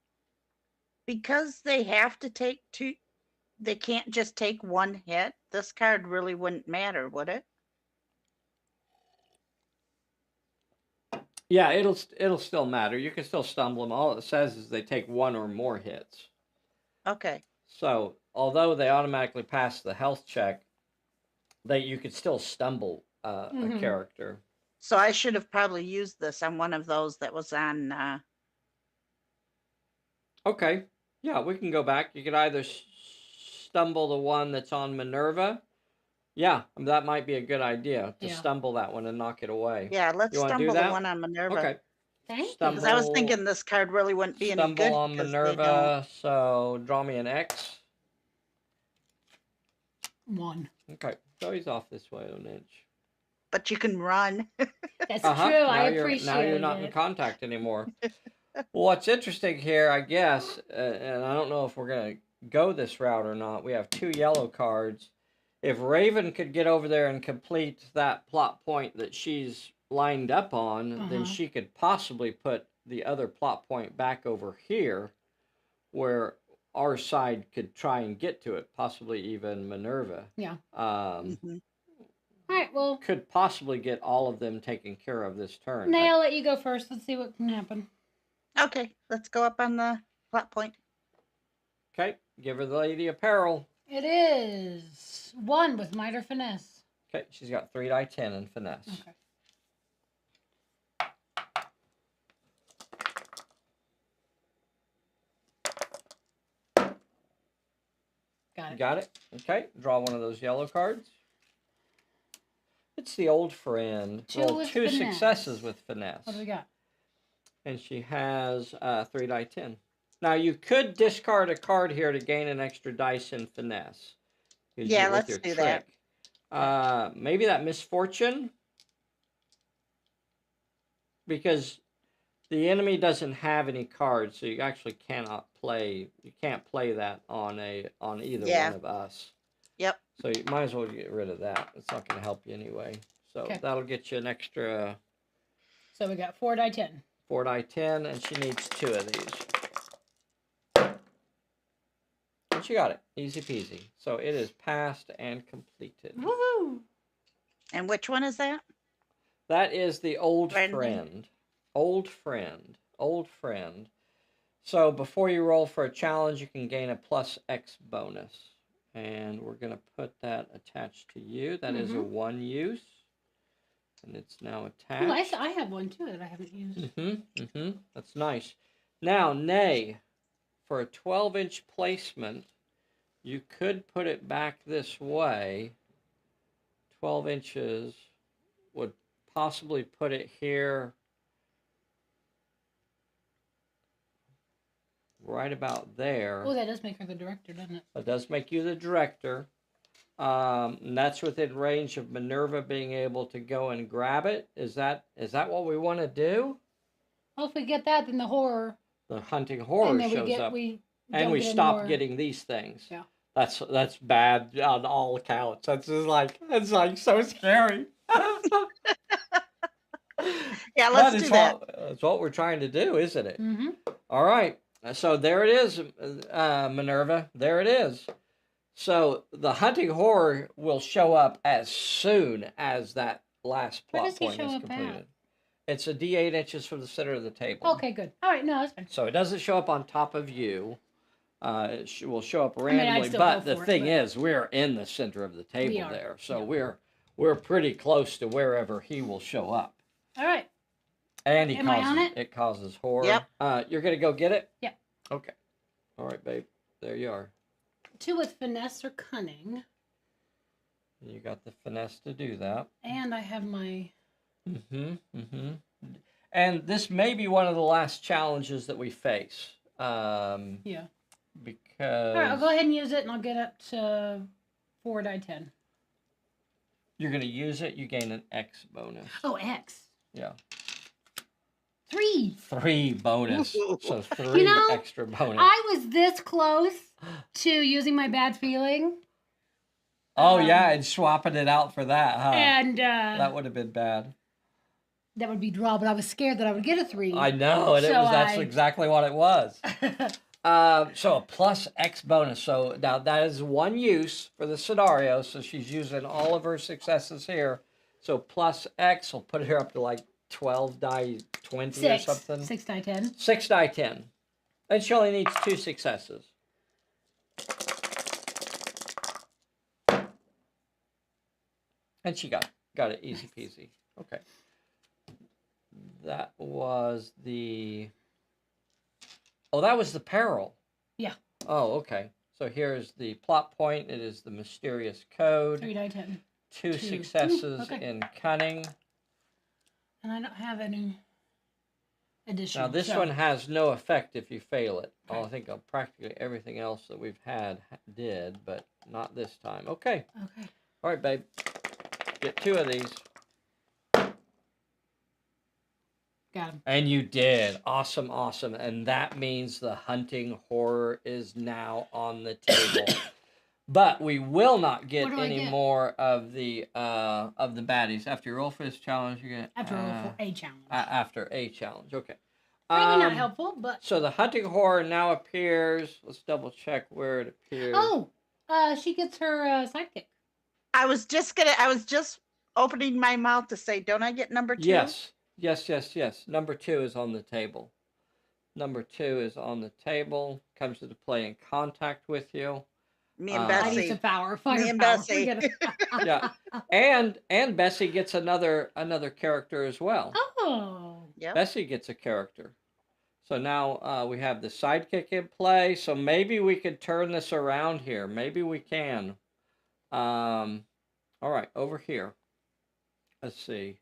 because they have to take 2, they can't just take 1 hit. This card really wouldn't matter, would it? Yeah, it'll still matter. You can still stumble them. All it says is they take 1 or more hits. Okay. So, although they automatically pass the health check, you could still stumble a character. So I should have probably used this on one of those that was on... Okay. Yeah, we can go back. You could either stumble the one that's on Minerva. Yeah, that might be a good idea to stumble that one and knock it away. Yeah, let's stumble the one on Minerva. Okay. Thank Because I was Stumble. thinking this card really wouldn't be any Stumble good on because they don't. Minerva, so draw me an X. you. 1. Okay, so he's off this way an inch. But you can run. That's Uh-huh. true. I Now appreciate you're not it. in contact anymore. Well, what's interesting here, I guess, and I don't know if we're going to go this route or not, we have 2 yellow cards. If Raven could get over there and complete that plot point that she's lined up on, then she could possibly put the other plot point back over here where our side could try and get to it, possibly even Minerva. Yeah. Mhm. All right, well, Could possibly get all of them taken care of this turn. Nay, I'll let you go first. Let's see what can happen. Okay, let's go up on the plot point. Okay, give her the lady a peril. It is 1 with might or finesse. Okay, she's got 3 die 10 in finesse. Okay. Got it. Got it? Okay, draw one of those yellow cards. It's the old friend. 2 Roll with 2 finesse. successes with finesse. What do we got? And she has 3 die 10. Now, you could discard a card here to gain an extra dice in finesse. Yeah, let's do that. Maybe that misfortune? Because the enemy doesn't have any cards, so you actually cannot play. You can't play that on either one of us. Yep. So you might as well get rid of that. It's not going to help you anyway. So Okay. that'll get you an extra So we got 4 die 10. 4 die 10, and she needs 2 of these. And she got it. Easy peasy. So it is passed and completed. Woohoo! And which one is that? That is the old Friendly. friend. Old friend. Old friend. So before you roll for a challenge, you can gain a plus X bonus. And we're going to put that attached to you. That is a 1 use. And it's now attached. Ooh, I have one too that I haven't used. That's nice. Now, nay, for a 12-inch placement, you could put it back this way. 12 inches would possibly put it here right about there. Oh, that does make her the director, doesn't it? That does make you the director. And that's within range of Minerva being able to go and grab it. Is that what we want to do? Well, if we get that, then the horror. The hunting horror and then shows up. and we stop getting these things. Yeah. That's bad on all accounts. That's like so scary. Yeah, let's do that. That's what we're trying to do, isn't it? Mm-hmm. All right. So there it is, Minerva. There it is. So the hunting horror will show up as soon as that last Where plot does he point show is up completed. at? It's a D8 inches from the center of the table. Okay, good. All right, no, that's fine. So it doesn't show up on top of you. It will show up I'd randomly. still But go the for it, thing but- is, we're in the center of the table We are, there. So yeah. we're pretty close to wherever he will show up. All right. And Am I on it causes horror. Yep. You're going to go get it? Yep. Okay. All right, babe. There you are. 2 with finesse or cunning. You got the finesse to do that. And I have my... And this may be one of the last challenges that we face. Yeah. Because... All right, I'll go ahead and use it, and I'll get up to 4 die 10. You're going to use it, you gain an X bonus. Oh, X. Yeah. 3. 3 bonus. So 3 You know, extra bonus. I was this close to using my bad feeling. Oh, yeah, and swapping it out for that, huh? And that would have been bad. that would be draw, but I was scared that I would get a 3. I know, and that's exactly what it was. So a plus X bonus. So now that is 1 use for the scenario. So she's using all of her successes here. So plus X will put her up to like 12 die 20 or something. 6 die 10. 6 die 10. And she only needs 2 successes. And she got it easy peasy. Okay. That was the... Oh, that was the peril. Yeah. Oh, okay. So here's the plot point. It is the mysterious code. 3 die 10. 2 successes okay. in cunning. And I don't have any additional. Now this so. one has no effect if you fail it. Okay. I think practically everything else that we've had did, but not this time. Okay. Okay. All right, babe. Get 2 of these. Got him. And you did. Awesome, awesome. And that means the hunting horror is now on the table. But we will not get What do I any get? more of the baddies. After you roll for this challenge, you get After roll for a challenge. after a challenge. Okay. Maybe not helpful, but So the hunting horror now appears. Let's double check where it appears. oh, she gets her sidekick. I was just opening my mouth to say, don't I get number 2? Yes. Yes. Number 2 is on the table. Number 2 is on the table. Comes into play in contact with you. Me and I need Bessie. some power. Me and Bessie. Yeah, and Bessie gets another character as well. Oh. Yep. Bessie gets a character. So now we have the sidekick in play. So maybe we could turn this around here. Maybe we can. All right, over here. Let's see.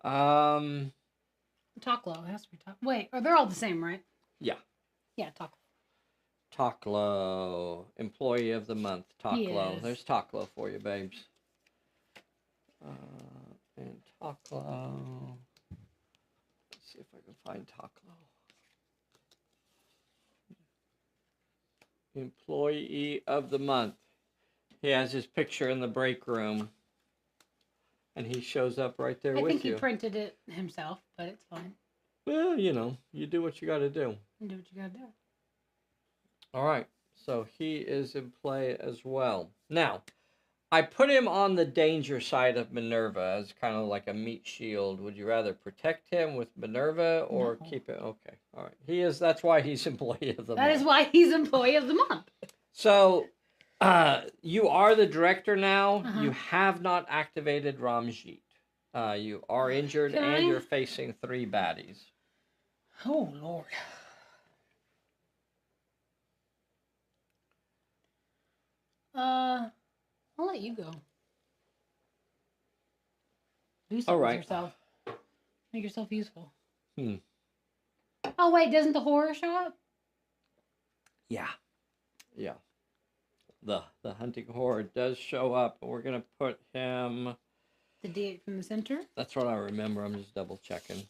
Taklo. It has to be Taklo. Wait, they're all the same, right? Yeah. Yeah, Taklo. Taklo, employee of the month. Taklo. Yes. There's Taklo for you, babes. And Taklo. Let's see if I can find Taklo. Employee of the month. He has his picture in the break room. And he shows up right there with you. I think he printed it himself, but it's fine. Well, you know, you do what you got to do. You do what you gotta do. All right. So he is in play as well. Now, I put him on the danger side of Minerva as kind of like a meat shield. Would you rather protect him with Minerva or No. keep it? Okay. All right. That's why he's employee of the month. That is why he's employee of the month. So, you are the director now. Uh-huh. You have not activated Ramjeet. You are injured and you're facing 3 baddies. Oh, Lord. I'll let you go. Do something with yourself. Make yourself useful. Oh, wait, doesn't the horror show up? Yeah. The hunting horror does show up. We're going to put him... The D8 from the center? That's what I remember. I'm just double checking.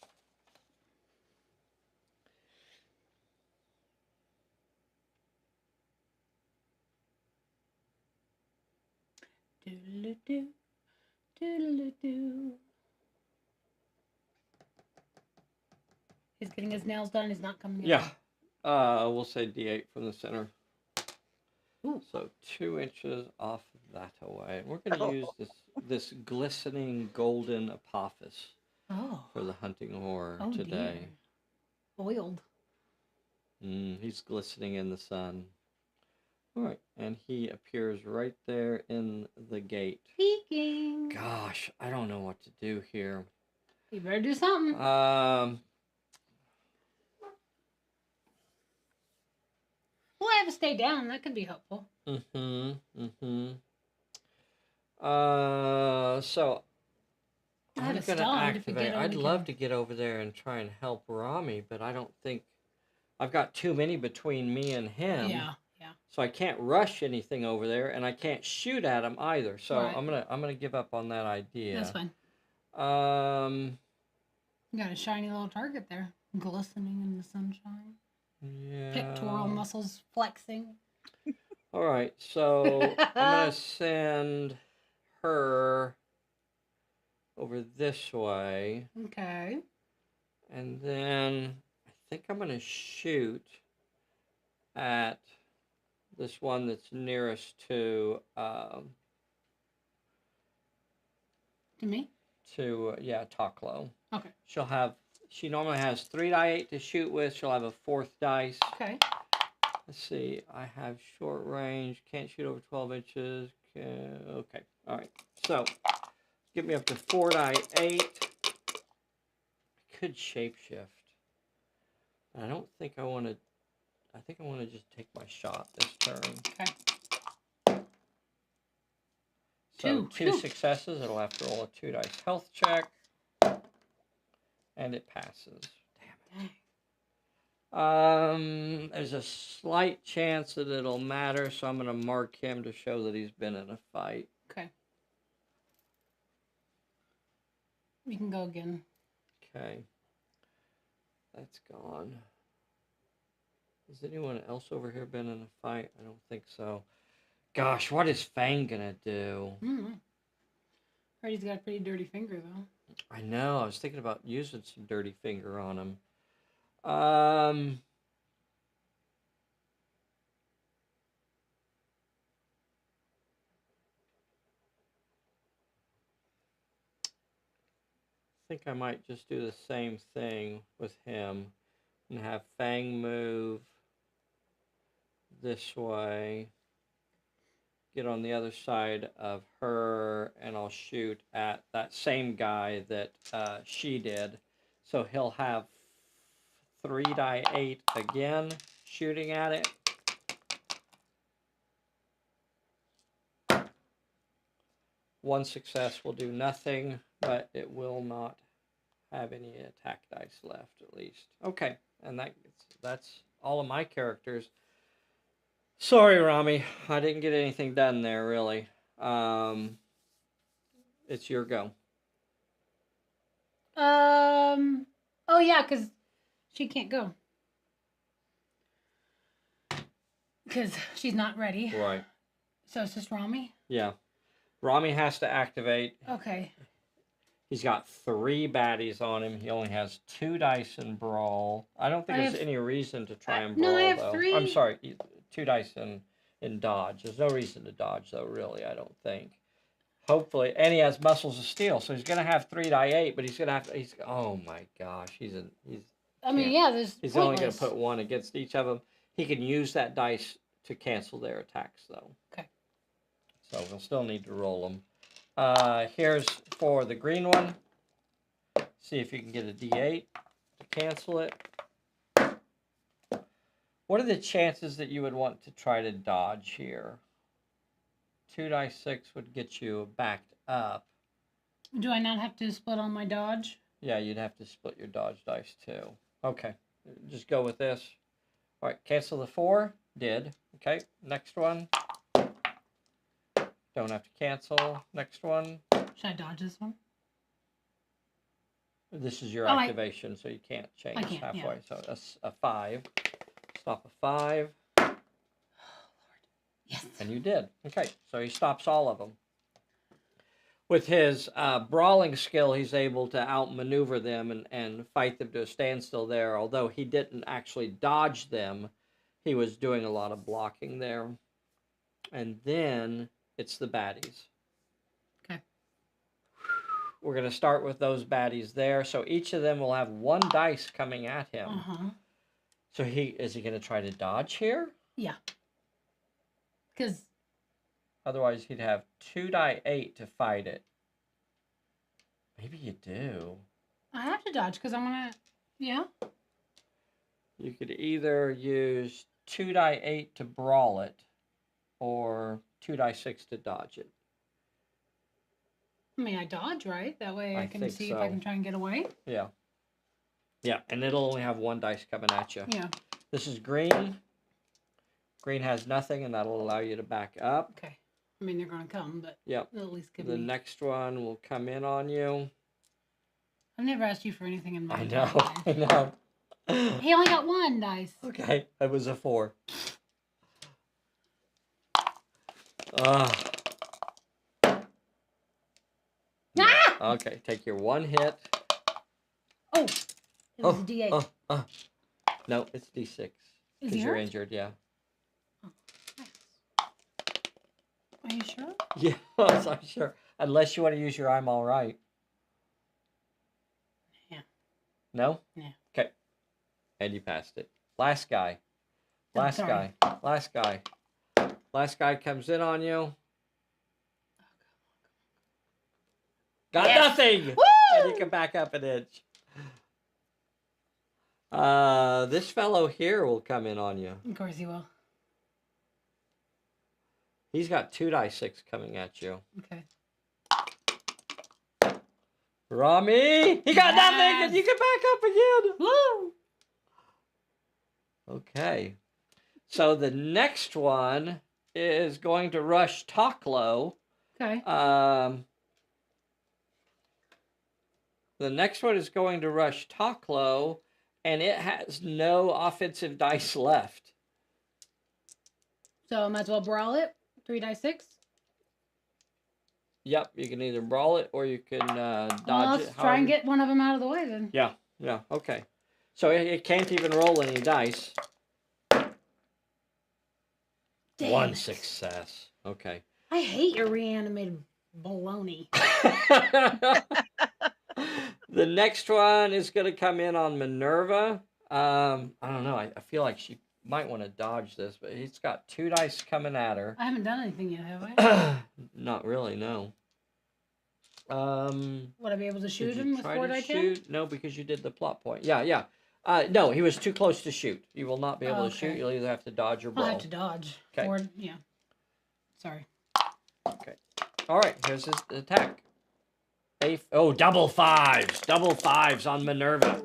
Doodle-doo. Doodle-doo. He's getting his nails done. He's not coming in. Yeah. We'll say D8 from the center. Ooh. So 2 inches off that away. We're going to use this glistening golden apophis for the hunting horror today. Dear. Oiled. He's glistening in the sun. All right, and he appears right there in the gate. Peeking. Gosh, I don't know what to do here. You better do something. Well, I have to stay down. That could be helpful. So I have I'm a gonna stud if we activate. get I'd on love again. to get over there and try and help Rami, but I don't think I've got too many between me and him. Yeah. So I can't rush anything over there, and I can't shoot at him either. So Right. I'm gonna give up on that idea. That's fine. You got a shiny little target there, glistening in the sunshine. Yeah. Pectoral muscles flexing. All right, so I'm gonna send her over this way, Okay. and then I think I'm gonna shoot at this one that's nearest to To me? Taklo. Okay. She normally has 3 die 8 to shoot with. She'll have a 4th dice. Okay. Let's see. I have short range. Can't shoot over 12 inches. Okay. All right. So, get me up to 4 die 8. I could shapeshift. I don't think I want to. I think I want to just take my shot this turn. Okay. So, 2 successes. It'll have to roll a 2 dice health check. And it passes. Damn There's a slight chance that it'll matter, so I'm going to mark him to show that he's been in a fight. Okay. We can go again. Okay. That's gone. Has anyone else over here been in a fight? I don't think so. Gosh, what is Fang gonna do? Heard he's got a pretty dirty finger, though. I know. I was thinking about using some dirty finger on him. I think I might just do the same thing with him and have Fang move this way, get on the other side of her, and I'll shoot at that same guy that she did. So he'll have 3d8 again, shooting at it. One success will do nothing, but it will not have any attack dice left, at least. Okay, and that's all of my characters. Sorry, Rami, I didn't get anything done there, really. It's your go. Oh, yeah, because she can't go. Because she's not ready. Right. So it's just Rami? Yeah. Rami has to activate. Okay. He's got 3 baddies on him. He only has 2 dice in Brawl. I don't think there's any reason to try and Brawl, no, I have though. 3. I'm sorry, 2 dice in Dodge. There's no reason to dodge, though, really, I don't think. Hopefully, and he has Muscles of Steel, so he's going to have 3d8, but he's going to have, oh my gosh, he's only going to put 1 against each of them. He can use that dice to cancel their attacks, though. Okay. So we'll still need to roll them. Here's for the green one. See if you can get a d8 to cancel it. What are the chances that you would want to try to dodge here? 2 dice 6 would get you backed up. Do I not have to split on my dodge? Yeah, you'd have to split your dodge dice too. Okay, just go with this. All right, cancel the 4. Did. Okay, next one. Don't have to cancel. Next one. Should I dodge this one? This is your activation, so you can't change halfway. Yeah. So that's a 5. Stop a 5. Yes. And you did. Okay, so he stops all of them. With his brawling skill, he's able to outmaneuver them and fight them to a standstill there. Although he didn't actually dodge them, he was doing a lot of blocking there. And then it's the baddies. Okay. We're going to start with those baddies there. So each of them will have 1 dice coming at him. Uh-huh. So is he going to try to dodge here? Yeah. Because otherwise he'd have 2d8 to fight it. Maybe you do. I have to dodge because I'm going to, yeah. You could either use 2d8 to brawl it or 2d6 to dodge it. I mean, I dodge, right? That way I can see so. If I can try and get away. Yeah. Yeah, and it'll only have 1 dice coming at you. Yeah. This is green. Green has nothing, and that'll allow you to back up. Okay. I mean, they're going to come, but yep. They'll at least give the next one will come in on you. I've never asked you for anything in my life. I know. He only got 1 dice. Okay, that was a 4. Okay, take your 1 hit. Oh, it was a D8. No, it's D6. Because you're injured, yeah. Oh, nice. Are you sure? Yeah, I'm sure. Unless you want to use your I'm all right. Yeah. No? Yeah. Okay. And you passed it. Last guy. Last guy. Last guy. Last guy comes in on you. Got nothing! Woo! And you can back up an inch. This fellow here will come in on you. Of course he will. He's got 2d6 coming at you. Okay. Rami! He got nothing, and you can back up again! Woo! Okay. So the next one is going to rush Taklo. Okay. The next one is going to rush Taklo, and it has no offensive dice left. So I might as well brawl it. 3 dice 6. Yep, you can either brawl it or you can dodge Well, it. let's try and get one of them out of the way then. Yeah, okay. So it can't even roll any dice. Damn One it. success. Okay. I hate your reanimated baloney. The next one is going to come in on Minerva. I don't know. I feel like she might want to dodge this, but he's got 2 dice coming at her. I haven't done anything yet, have I? Not really, no. Would I be able to shoot Did him you with try 4 to die 10? shoot? No, because you did the plot point. Yeah. No, he was too close to shoot. You will not be able to shoot. Okay. You'll either have to dodge or brawl. I'll have to dodge. Okay. 4, yeah. Sorry. Okay. All right, here's his attack. Double fives. Double fives on Minerva.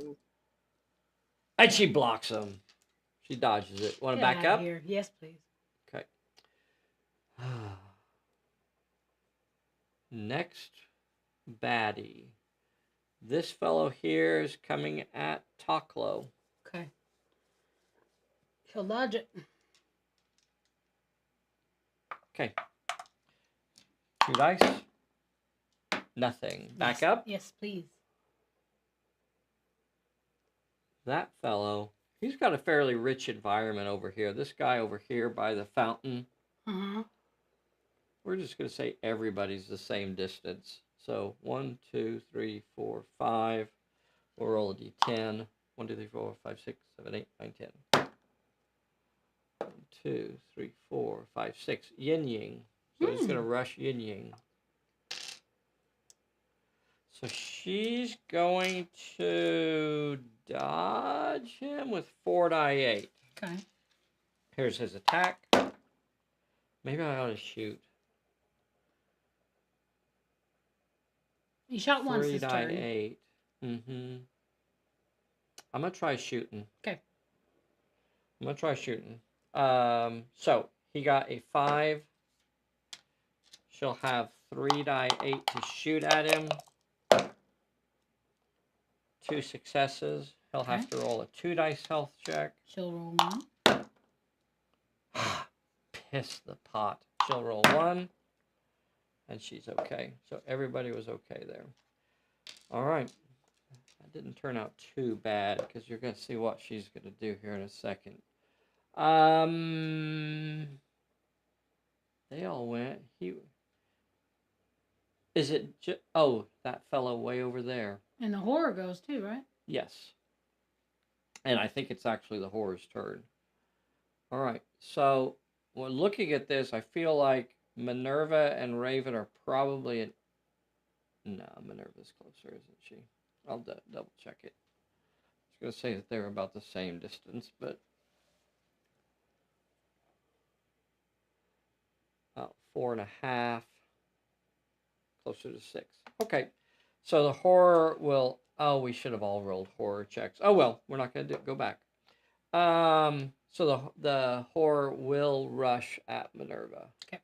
And she blocks him. She dodges it. Want to back up? Here. Yes, please. Okay. Next baddie. This fellow here is coming at Taklo. Okay. He'll dodge it. Okay. 2 dice. Nothing. Back up. Yes, please. That fellow, he's got a fairly rich environment over here. This guy over here by the fountain. Uh-huh. We're just going to say everybody's the same distance. So 1, 2, 3, 4, 5. We'll roll a d10. 1, 2, 3, 4, 5, 6, 7, 8, 9, 10. 1, 2, 3, 4, 5, 6. Yin Yang. So he's going to rush Yin Yang. So she's going to dodge him with 4 die 8. Okay. Here's his attack. Maybe I ought to shoot. You shot once 3 this die turn. 8. Mm-hmm. I'm going to try shooting. Okay. I'm going to try shooting. So he got a 5. She'll have 3 die 8 to shoot at him. 2 successes. He'll have to roll a 2 dice health check. She'll roll 1. Piss the pot. She'll roll 1. And she's okay. So everybody was okay there. All right. That didn't turn out too bad because you're going to see what she's going to do here in a second. They all went. Is it that fellow way over there? And the horror goes too, right? Yes. And I think it's actually the horror's turn. All right. So when looking at this, I feel like Minerva and Raven are probably No, Minerva's closer, isn't she? I'll double check it. I was going to say that they're about the same distance, but... About 4.5. Closer to 6. Okay. So the horror will... Oh, we should have all rolled horror checks. Oh, well. We're not going to go back. So the horror will rush at Minerva. Okay.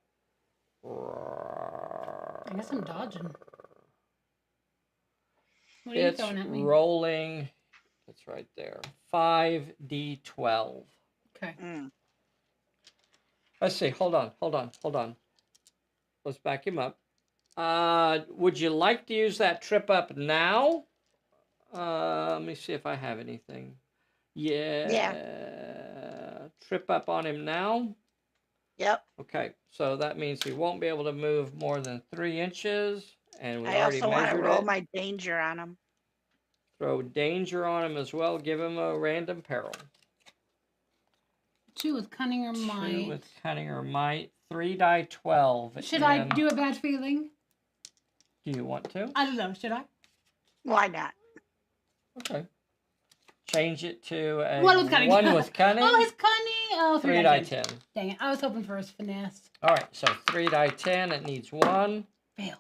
I guess I'm dodging. What are you throwing at me? It's rolling. That's right there. 5d12. Okay. Let's see. Hold on. Let's back him up. Would you like to use that trip up now? Let me see if I have anything. Yeah. Trip up on him now? Yep. Okay, so that means he won't be able to move more than 3 inches. And we I already also want to measured roll it. my danger on him. Throw danger on him as well. Give him a random peril. 2 with cunning or might. 2 with cunning or might. 3 die 12. Should I do a bad feeling? Do you want to? I don't know. Should I? Why not? Okay. Change it to a One with cunning. 1 with cunning. Oh, his cunning. Oh, 3 die 10. Dang it. I was hoping for his finesse. All right, so 3 die 10. It needs 1. Fail.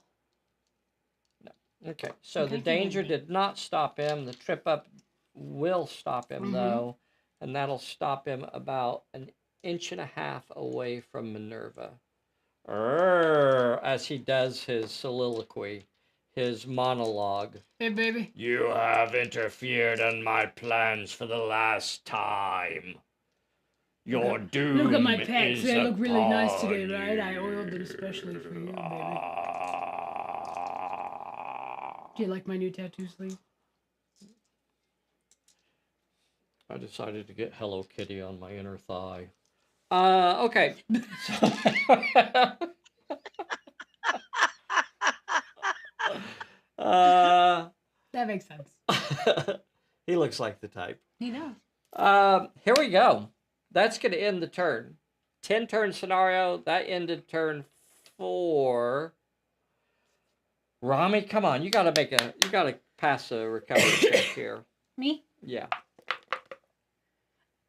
No. Okay, so Okay, the danger did not stop him. The trip up will stop him, though. and that'll stop him about an inch and a half away from Minerva. As he does his soliloquy, his monologue. Hey, baby. You have interfered in my plans for the last time. Your doom Look at my pecs. is They look really nice today, upon right? I oiled them especially for you, baby. Do you like my new tattoo sleeve? I decided to get Hello Kitty on my inner thigh. Okay. That makes sense. He looks like the type. He does. Here we go. That's going to end the turn. 10 turn scenario. That ended turn 4. Rami, come on. You got to pass a recovery check here. Me? Yeah.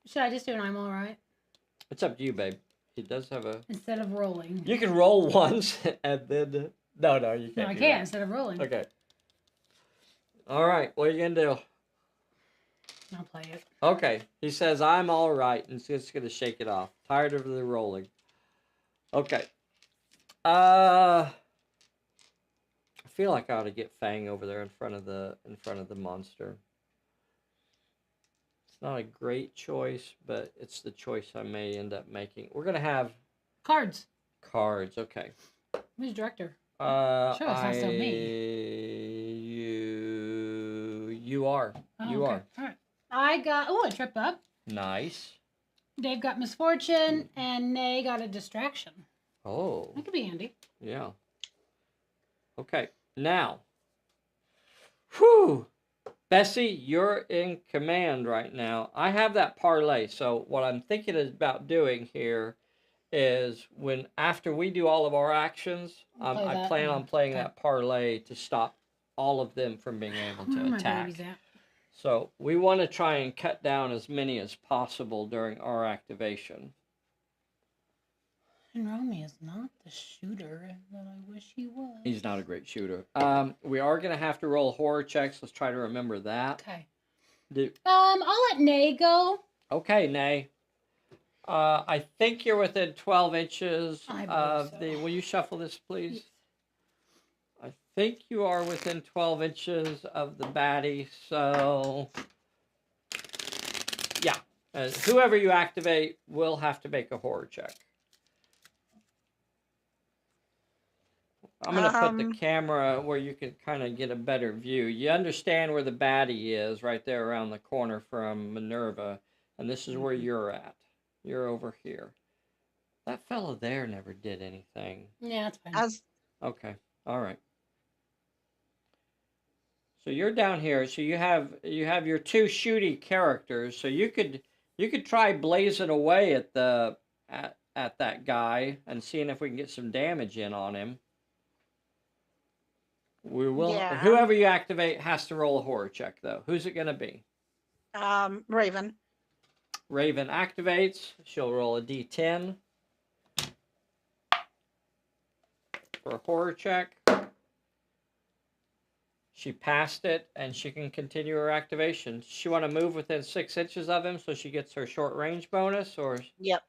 Should I just do an I'm all right? It's up to you, babe. He does have a... Instead of rolling. You can roll once and then... No, you can't. No, I can't instead of rolling. Okay. All right. What are you going to do? I'll play it. Okay. He says, I'm all right, and he's just going to shake it off. Tired of the rolling. Okay. I feel like I ought to get Fang over there in front of the monster. It's not a great choice, but it's the choice I may end up making. We're going to have... Cards. Okay. Who's director? Sure, it's not still me. You are. Oh, You okay. are. All right. I got a trip up. Nice. Dave got misfortune, and Nay got a distraction. Oh. That could be handy. Yeah. Okay. Now. Whew. Bessie, you're in command right now. I have that parlay. So what I'm thinking about doing here is after we do all of our actions, I plan on playing that parlay to stop all of them from being able to attack. So we want to try and cut down as many as possible during our activation. And Romy is not the shooter that I wish he was. He's not a great shooter. We are going to have to roll horror checks. Let's try to remember that. Okay. I'll let Nay go. Okay, Nay. I think you're within 12 inches of the... Will you shuffle this, please? Yes. I think you are within 12 inches of the baddie, so... Yeah. Whoever you activate will have to make a horror check. I'm going to put the camera where you can kind of get a better view. You understand where the baddie is, right there around the corner from Minerva, and this is where you're at. You're over here. That fellow there never did anything. Yeah, that's fine. Okay. All right. So you're down here. So you have your two shooty characters. So you could try blazing away at that guy and seeing if we can get some damage in on him. We will. Yeah. Whoever you activate has to roll a horror check, though. Who's it going to be? Raven. Raven activates. She'll roll a d10 for a horror check. She passed it, and she can continue her activation. Does she want to move within 6 inches of him so she gets her short range bonus, or? Yep.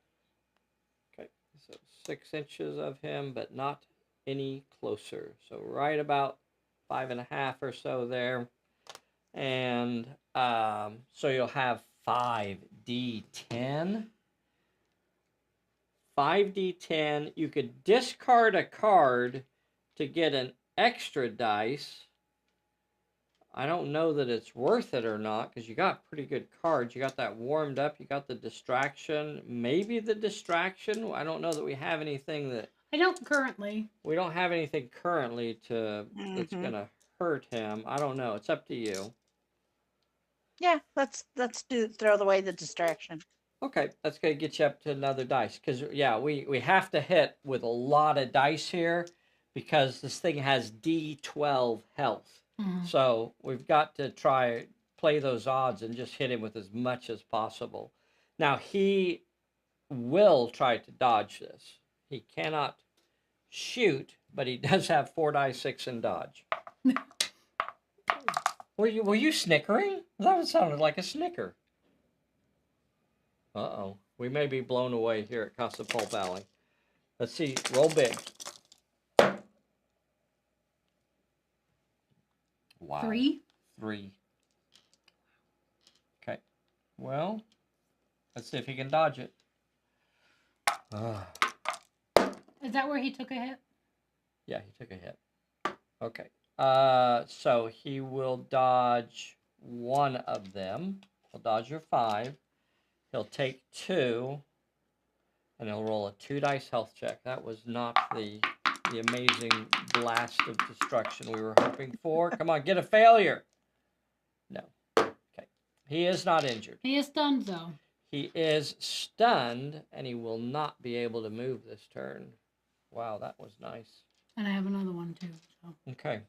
Okay, so 6 inches of him, but not any closer. So right about 5.5 or so there, and so you'll have 5d10. 5d10. You could discard a card to get an extra dice. I don't know that it's worth it or not, because you got pretty good cards. You got that warmed up. You got the distraction. Maybe the distraction. I don't know that we have anything that... I don't currently. We don't have anything currently that's going to hurt him. I don't know. It's up to you. Yeah, let's throw away the distraction. Okay, that's going to get you up to another dice. Because, yeah, we have to hit with a lot of dice here because this thing has D12 health. Mm-hmm. So we've got to play those odds and just hit him with as much as possible. Now, he will try to dodge this. He cannot shoot, but he does have 4d6 in dodge. Were you snickering? That sounded like a snicker. Uh-oh. We may be blown away here at Casa Pulp Alley. Let's see. Roll big. Wow. 3. 3. Okay. Well, let's see if he can dodge it. Is that where he took a hit? Yeah, he took a hit. Okay. So he will dodge one of them. He'll dodge your 5. He'll take 2. And he'll roll a 2 dice health check. That was not the amazing blast of destruction we were hoping for. Come on, get a failure. No. Okay. He is not injured. He is stunned, though. He is stunned, and he will not be able to move this turn. Wow, that was nice. And I have another one, too. So. Okay.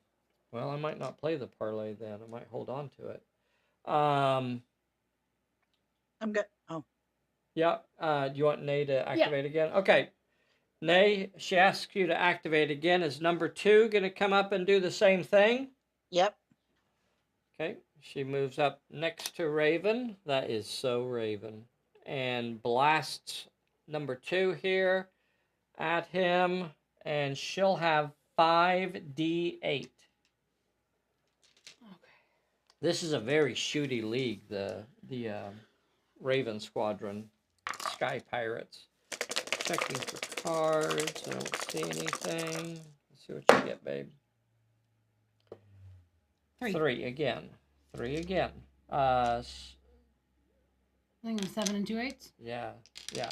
Well, I might not play the parlay then. I might hold on to it. I'm good. Oh. Yeah. Do you want Nay to activate again? Okay. Nay, she asks you to activate again. Is number 2 going to come up and do the same thing? Yep. Okay. She moves up next to Raven. That is so Raven. And blasts number 2 here at him. And she'll have 5d8. Okay. This is a very shooty league, the Raven Squadron. Sky Pirates. Checking for cards. I don't see anything. Let's see what you get, babe. 3 again. 3 again. I think I'm 7 and 2 8s. Yeah.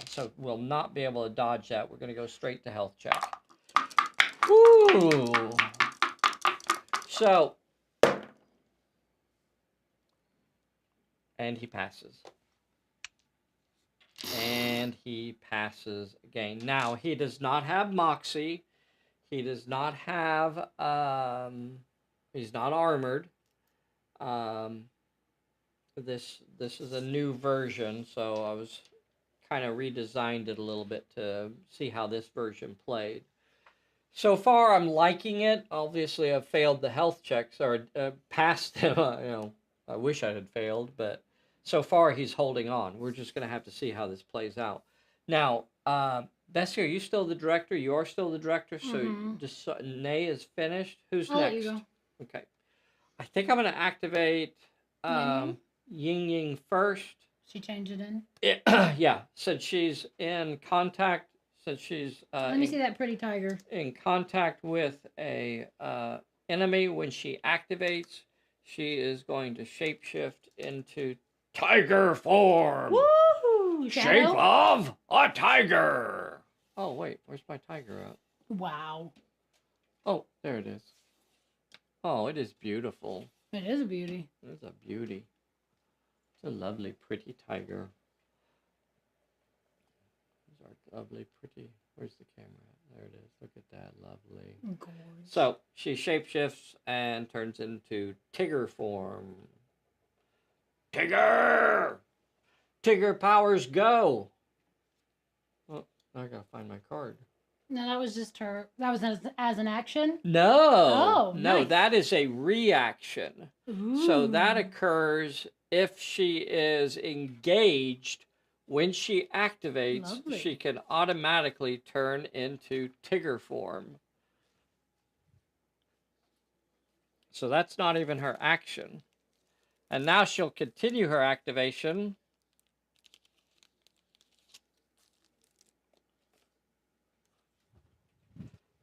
So we'll not be able to dodge that. We're going to go straight to health check. Woo! So, and he passes. And he passes again. Now, he does not have Moxie. He does not have, he's not armored. This is a new version, so I was kind of redesigned it a little bit to see how this version played. So far, I'm liking it. Obviously, I've failed the health checks, or passed him, I wish I had failed, but so far, he's holding on. We're just going to have to see how this plays out. Now, Bessie, are you still the director? You are still the director, so Nay is finished. Who's I'll next? let you go. Okay. I think I'm going to activate Ying Ying first. She changed it in? Yeah, since she's in contact, since she's... Let me see that pretty tiger. In contact with a enemy, when she activates, she is going to shapeshift into tiger form. Woohoo! Shape of a tiger. Oh, wait. Where's my tiger at? Wow. Oh, there it is. Oh, it is beautiful. It is a beauty. It's a beauty. It's a lovely, pretty tiger. There's our lovely, pretty... Where's the camera at? There it is. Look at that. Lovely. Gorgeous. So, she shapeshifts and turns into Tigger form. Tigger! Tigger powers go! Oh, I gotta find my card. No, that was just her. That was as an action? No! Oh, no, nice. that is a reaction. Ooh. So that occurs if she is engaged. When she activates, Lovely. she can automatically turn into Tigger form. So that's not even her action. And now she'll continue her activation.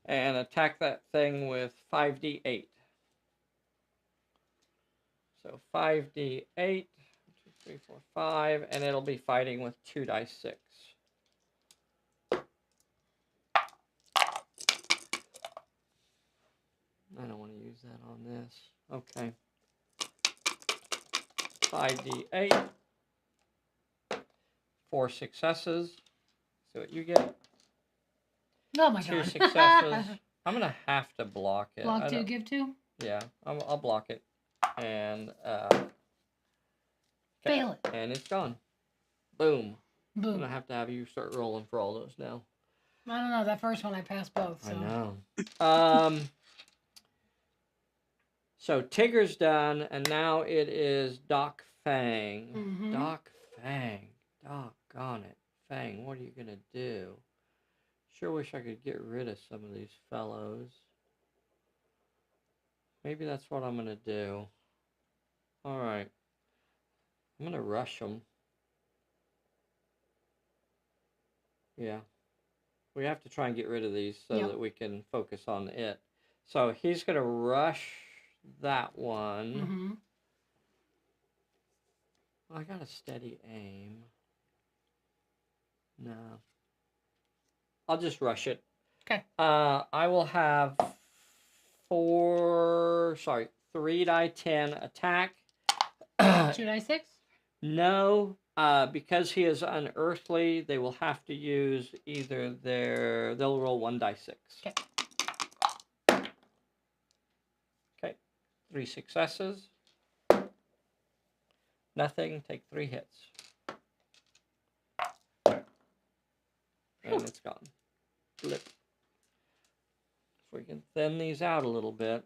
And attack that thing with 5d8. So 5d8, 1, 2, 3, 4, 5, and it'll be fighting with 2 dice 6. I don't want to use that on this. Okay. 5d8. 4 successes. See what you get. Oh my 2 god. successes. I'm going to have to block it. Block 2, give 2? Yeah, I'll block it. And, Fail it. And it's gone. Boom. I'm Boom. going to have you start rolling for all those now. I don't know. That first one I passed both. So. I know. So Tigger's done, and now it is Doc Fang. Mm-hmm. Doc Fang. Doggone it. Fang, what are you going to do? Sure wish I could get rid of some of these fellows. Maybe that's what I'm going to do. Alright. I'm going to rush them. Yeah. We have to try and get rid of these so that we can focus on it. So he's going to rush that one. Mm-hmm. I got a steady aim. No. I'll just rush it. Okay. I will have 3 die 10 attack. 2 die 6? No, because he is unearthly, they will have to use either they'll roll 1 die 6. Okay. Okay. 3 successes. Nothing, take 3 hits. And it's gone. Blip. If we can thin these out a little bit.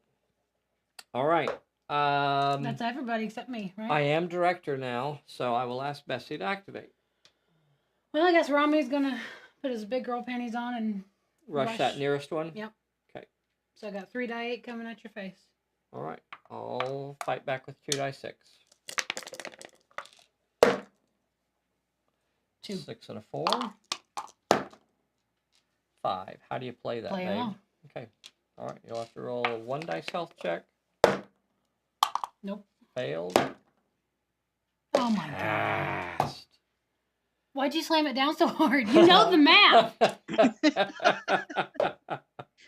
All right. That's everybody except me, right? I am director now, so I will ask Bessie to activate. Well, I guess Rami's gonna put his big girl panties on and Rush that nearest one? Yep. Okay. So I got 3 die 8 coming at your face. All right. I'll fight back with 2 die 6. 2. 6 and a 4. 5. How do you play that, Play babe? along. Okay. All right. You'll have to roll a 1 dice health check. Nope. Failed. Oh my god. Passed. Why'd you slam it down so hard? You know the math.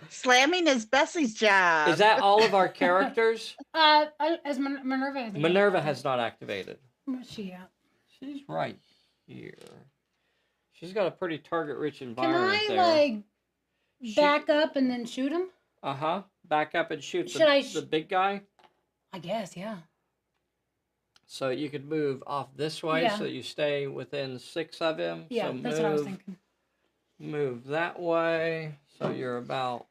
Slamming is Bessie's job. Is that all of our characters? As Minerva has Minerva has not activated. Where's she at? She's right here. She's got a pretty target-rich Can environment I, there. back up and then shoot him? Uh-huh. Back up and shoot Should I the big guy. I guess, yeah. So you could move off this way so that you stay within 6 of him. Yeah, so that's what I was thinking. Move that way. So you're about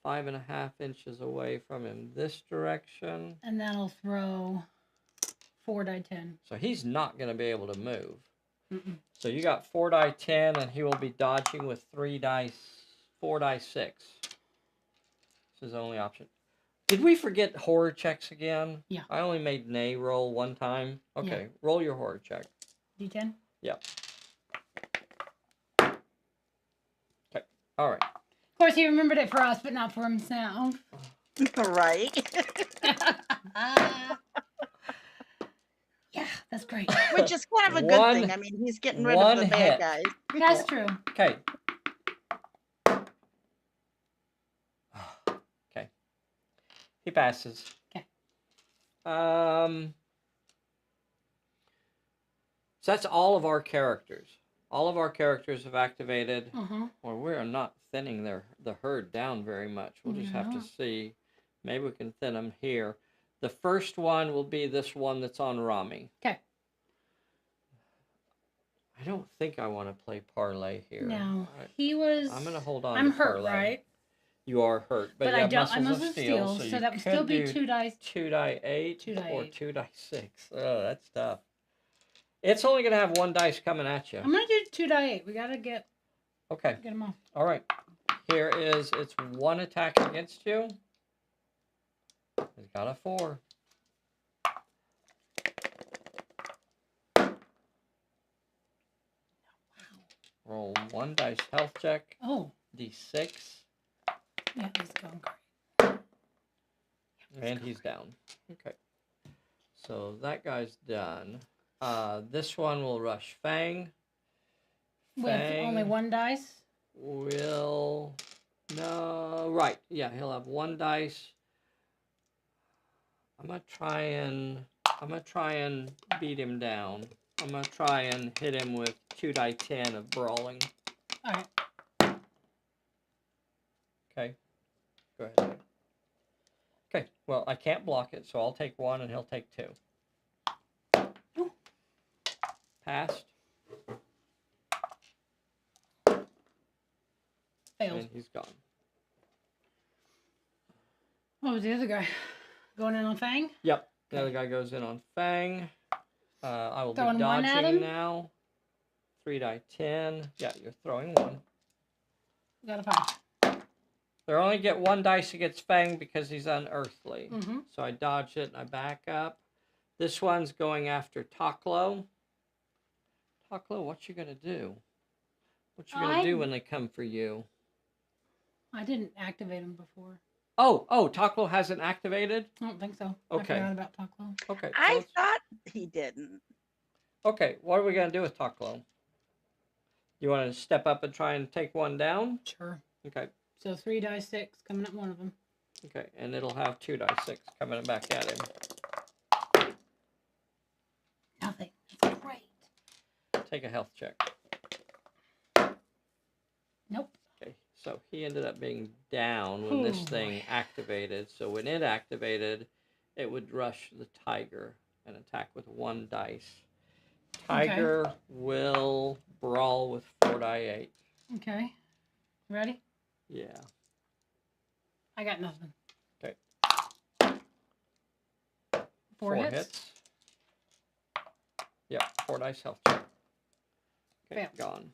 5.5 inches away from him this direction. And that'll throw 4 die 10. So he's not going to be able to move. Mm-mm. So you got 4 die 10, and he will be dodging with 4 die 6. This is the only option. Did we forget horror checks again? Yeah. I only made Nay roll 1 time. Okay, Yeah. roll your horror check. D10? Yep. Okay, all right. Of course, he remembered it for us, but not for himself. Right. Yeah, that's great. Which is kind of a good thing. I mean, he's getting rid of the bad guys. That's true. Okay. Okay. He passes. Okay. So that's all of our characters. All of our characters have activated. Or we are not thinning the herd down very much. We'll just have to see. Maybe we can thin them here. The first one will be this one that's on Rami. Okay. I don't think I want to play parlay here. No, he was. I'm gonna hold on. I'm to hurt, parlay. right? You are hurt, but you I have don't. I'm muscles of steel, so you that would still be could 2 dice. 2 die 8 2 die or 8. 2 die 6. Oh, that's tough. It's only gonna have 1 dice coming at you. I'm gonna do 2 die 8. We gotta get them off. All right. Here is it's 1 attack against you. It's got a 4. Roll 1 dice health check. Oh. D6. Yeah, he's going great. And he's down. Okay. So that guy's done. This one will rush Fang. With only 1 dice? No, right. Yeah, he'll have 1 dice. I'm gonna try and beat him down. I'm gonna try and hit him with 2 die 10 of brawling. All right. Okay. Go ahead. Okay. Well, I can't block it, so I'll take 1 and he'll take 2. Ooh. Passed. Failed. And he's gone. What was the other guy? Going in on Fang? Yep. The other guy goes in on Fang. I will Throwing be 1 at dodging him? now. 3 die 10. Yeah, you're throwing 1. Got a 5. They only get 1 dice against Fang because he's unearthly. Mm-hmm. So I dodge it and I back up. This one's going after Taklo. Taklo, what you gonna do? What you gonna do when they come for you? I didn't activate him before. Oh, Taklo hasn't activated? I don't think so. Okay. I forgot about Taklo. Okay. I thought he didn't. Okay, what are we gonna do with Taklo? You want to step up and try and take 1 down? Sure. Okay. So 3 die 6 coming at one of them. Okay, and it'll have 2 die 6 coming back at him. Nothing. That's great. Take a health check. Nope. Okay, so he ended up being down when this thing activated. So when it activated, it would rush the tiger and attack with 1 dice. Tiger will brawl with 4 die 8. Okay. Ready? Yeah. I got nothing. Okay. 4 hits. Yep, 4 dice health check. Okay, Fail. gone.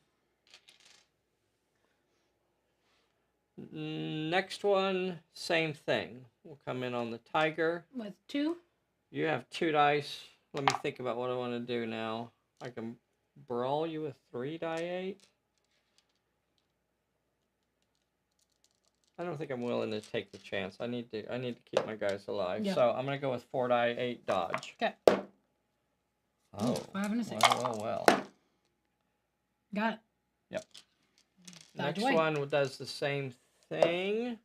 Next one, same thing. We'll come in on the tiger. With 2? You have 2 dice. Let me think about what I want to do now. I can brawl you with 3 die 8. I don't think I'm willing to take the chance. I need to keep my guys alive. Yep. So I'm gonna go with 4 die 8 dodge. Okay. Oh. 5 and a 6. Well. Got it. Yep. Dodge Next away. one does the same thing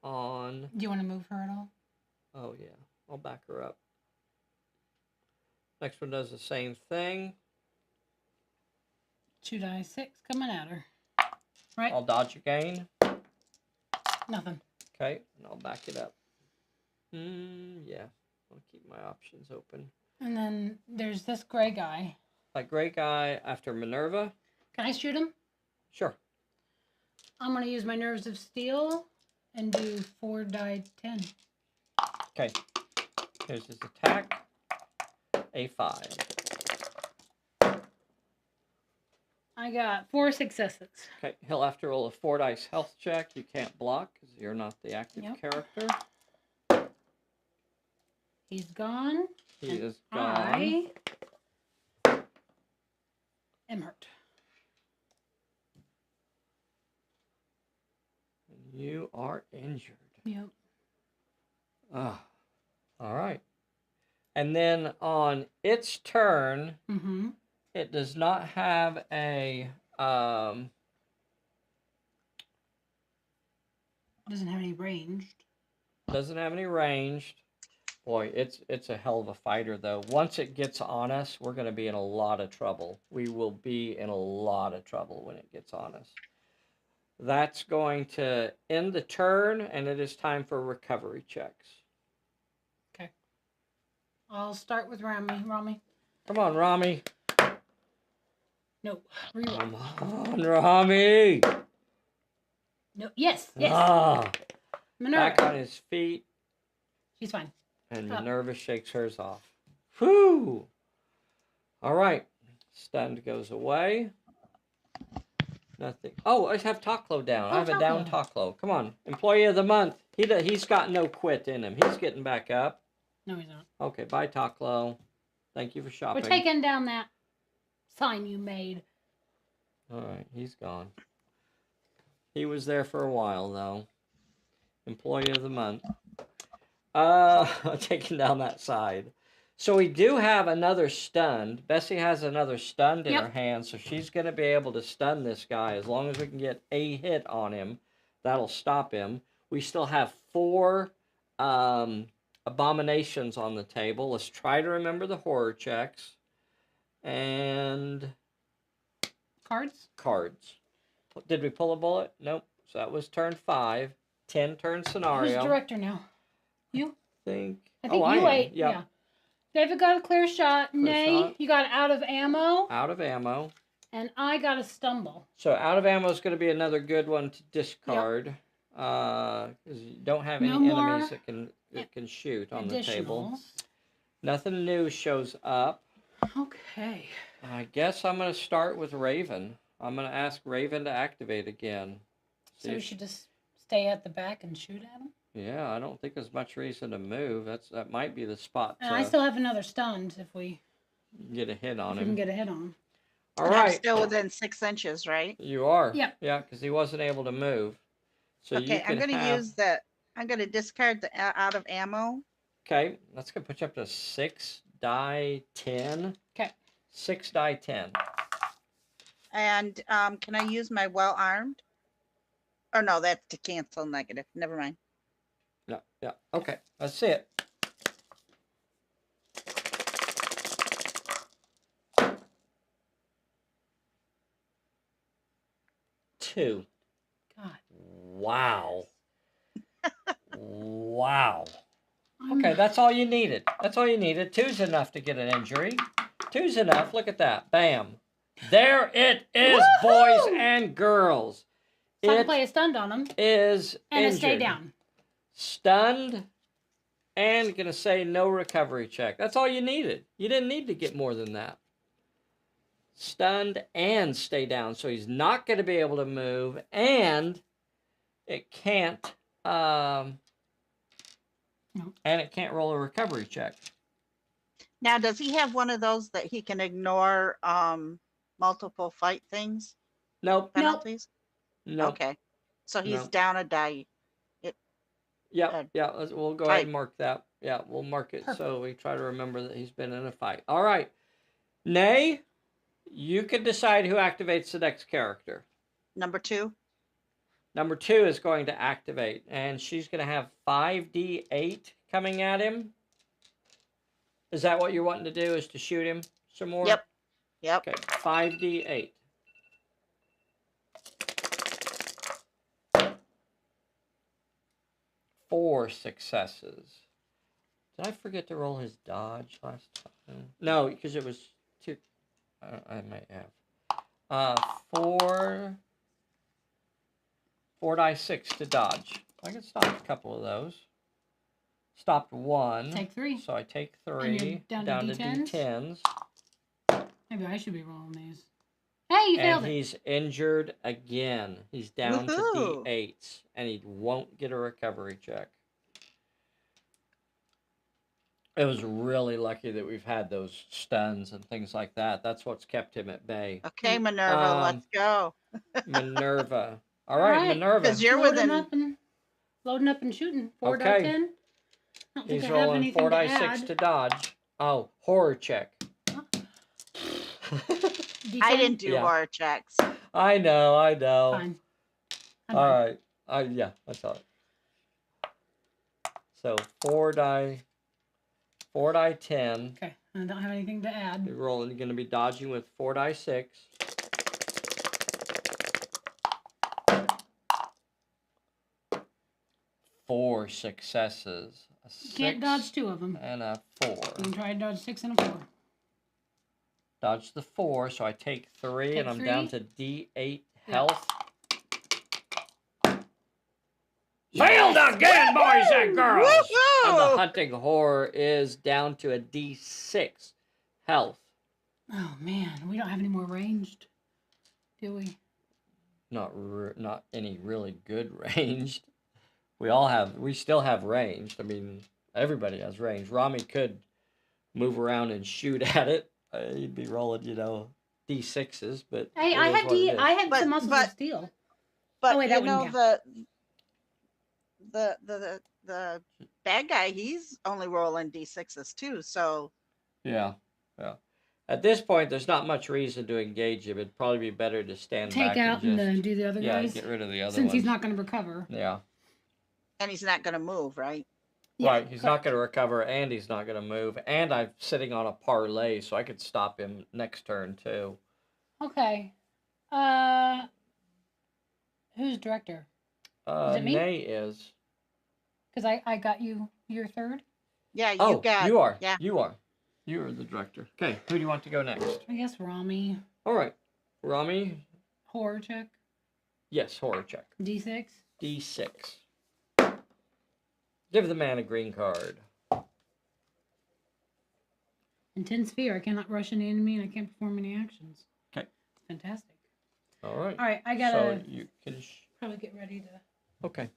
on... Do you want to move her at all? Oh, yeah. I'll back her up. Next one does the same thing. 2 die 6 coming at her. Right? I'll dodge again. Nothing. Okay, and I'll back it up. Yeah. I'll keep my options open. And then there's this gray guy. That gray guy after Minerva? Can I shoot him? Sure. I'm going to use my Nerves of Steel and do 4 die 10. Okay. Here's his attack. A5. I got 4 successes. Okay, he'll have to roll a 4 dice health check. You can't block because you're not the active Yep. character. He's gone. He is gone. I am hurt. You are injured. Yep. Ah, all right. And then on its turn, Mm-hmm. it does not have a Doesn't have any ranged. doesn't have any ranged. Boy, it's a hell of a fighter though. Once it gets on us, we're going to be in a lot of trouble. We will be in a lot of trouble when it gets on us. That's going to end the turn, and it is time for recovery checks. Okay. I'll start with Rami. Come on, Rami. No. Reroll. Come on, Rami. No. Yes. Yes. Ah, Minerva. back on his feet, She's fine. and Up. Minerva shakes hers off. Whew. All right. Stunned goes away. Nothing. Oh, I have Taklo down. Oh, I have a down Taklo. Taklo. Come on. Employee of the month. He's got no quit in him. He's getting back up. No, he's not. Okay, bye, Taklo. Thank you for shopping. We're taking down that sign you made. All right, he's gone. He was there for a while, though. Employee of the month. Taking down that side. So we do have another stunned. Bessie has another stunned in Yep. her hand, so she's going to be able to stun this guy. As long as we can get a hit on him, that'll stop him. We still have 4 abominations on the table. Let's try to remember the horror checks. And Cards? cards. Did we pull a bullet? Nope. So that was turn 5. 10 turn scenario. Who's director now? You? I think you am. ate. Yep. Yeah. David got a clear shot. Clear Nay, shot. you got out of ammo. Out of ammo. And I got a stumble. So out of ammo is going to be another good one to discard. Because you don't have any No more enemies that can shoot on the table. Additionals. Nothing new shows up. Okay. I guess I'm going to start with Raven. I'm going to ask Raven to activate again. So we should just stay at the back and shoot at him? Yeah, I don't think there's much reason to move. That might be the spot And I to still have another stunned if we get a hit on can him. get a hit on him. All And I'm right. still within 6 inches, right? You are. Yep. Yeah, because he wasn't able to move. So you Okay, can I'm going to have... use the. I'm going to discard the out of ammo. Okay, that's going to put you up to 6 die 10. Okay. 6 die 10. And can I use my well armed? Or no, that's to cancel negative. Never mind. Yeah, yeah. Okay, that's it. Two. God. Wow. Wow. Okay, that's all you needed. That's all you needed. 2's enough to get an injury. 2's enough. Look at that. Bam. There it is, boys and girls. So I can play a stunned on him. Is and injured. a stay down. Stunned and gonna say no recovery check. That's all you needed. You didn't need to get more than that. Stunned and stay down. So he's not gonna be able to move, and it can't and it can't roll a recovery check. Now, does he have one of those that he can ignore multiple fight things? Nope. Penalties? Nope. Okay. So he's Nope. down a die. Yeah, yeah. We'll go ahead Fight. and mark that. Yeah, we'll mark it Perfect. so we try to remember that he's been in a fight. All right. Nay, you can decide who activates the next character. Number 2. Number 2 is going to activate, and she's going to have 5d8 coming at him. Is that what you're wanting to do, is to shoot him some more? Yep. Yep. Okay, 5d8. Four successes. Did I forget to roll his dodge last time? No, because it was 2. I might have. 4 die 6 to dodge. I can stop a couple of those. Stopped 1. Take 3. So I take And 3 you're down to to D10s? D10s. Maybe I should be rolling these. Hey, you failed And it. he's injured again. He's down Woohoo. to D8s. And he won't get a recovery check. It was really lucky that we've had those stuns and things like that. That's what's kept him at bay. Okay, Minerva, let's go. Minerva. All right, Minerva. Because you're Loading up and shooting. 4 die Okay. 10. I don't think He's I have rolling anything 4 to die add. 6 to dodge. Oh, horror check. D10? I didn't do Yeah. horror checks. I know. Fine. I'm All fine. right. Yeah, that's all right. So 4 die 10. Okay, I don't have anything to add. You're rolling. You're going to be dodging with 4 die 6. Four successes. A You can't 6 dodge 2 of them. and a 4. You can try to dodge 6 and a 4. Dodge the 4, so I take 3, Take and I'm 3. down to D8 Yeah. health. Failed again, boys and girls! And the Woohoo! hunting horror is down to a D6 health. Oh man, we don't have any more ranged, do we? Not any really good ranged. We still have ranged. I mean, everybody has range. Rami could move around and shoot at it. He'd be rolling, D6s, but Hey, it I is had what it is. I had But- some muscles but- of steel. But Oh, wait, that you know, wouldn't the bad guy, he's only rolling D6s too. So Yeah. At this point, there's not much reason to engage him. It'd probably be better to stand Take back out and and just do the other guys. get rid of the other Since ones. he's not going to recover. Yeah. and he's not going to move, right? Yeah, Right. He's not going to recover, and he's not going to move. And I'm sitting on a parlay, so I could stop him next turn too. Okay. Who's director? it me? Nay is. Because I got you your third. Yeah, you Oh, got. you are. Yeah. You are. You are the director. Okay. Who do you want to go next? I guess Rami. All right. Rami. Horror check. Yes. Horror check. D6. D6. Give the man a green card. Intense fear. I cannot rush an enemy and I can't perform any actions. Okay. Fantastic. All right. All right, I gotta So you can. probably get ready to. Okay.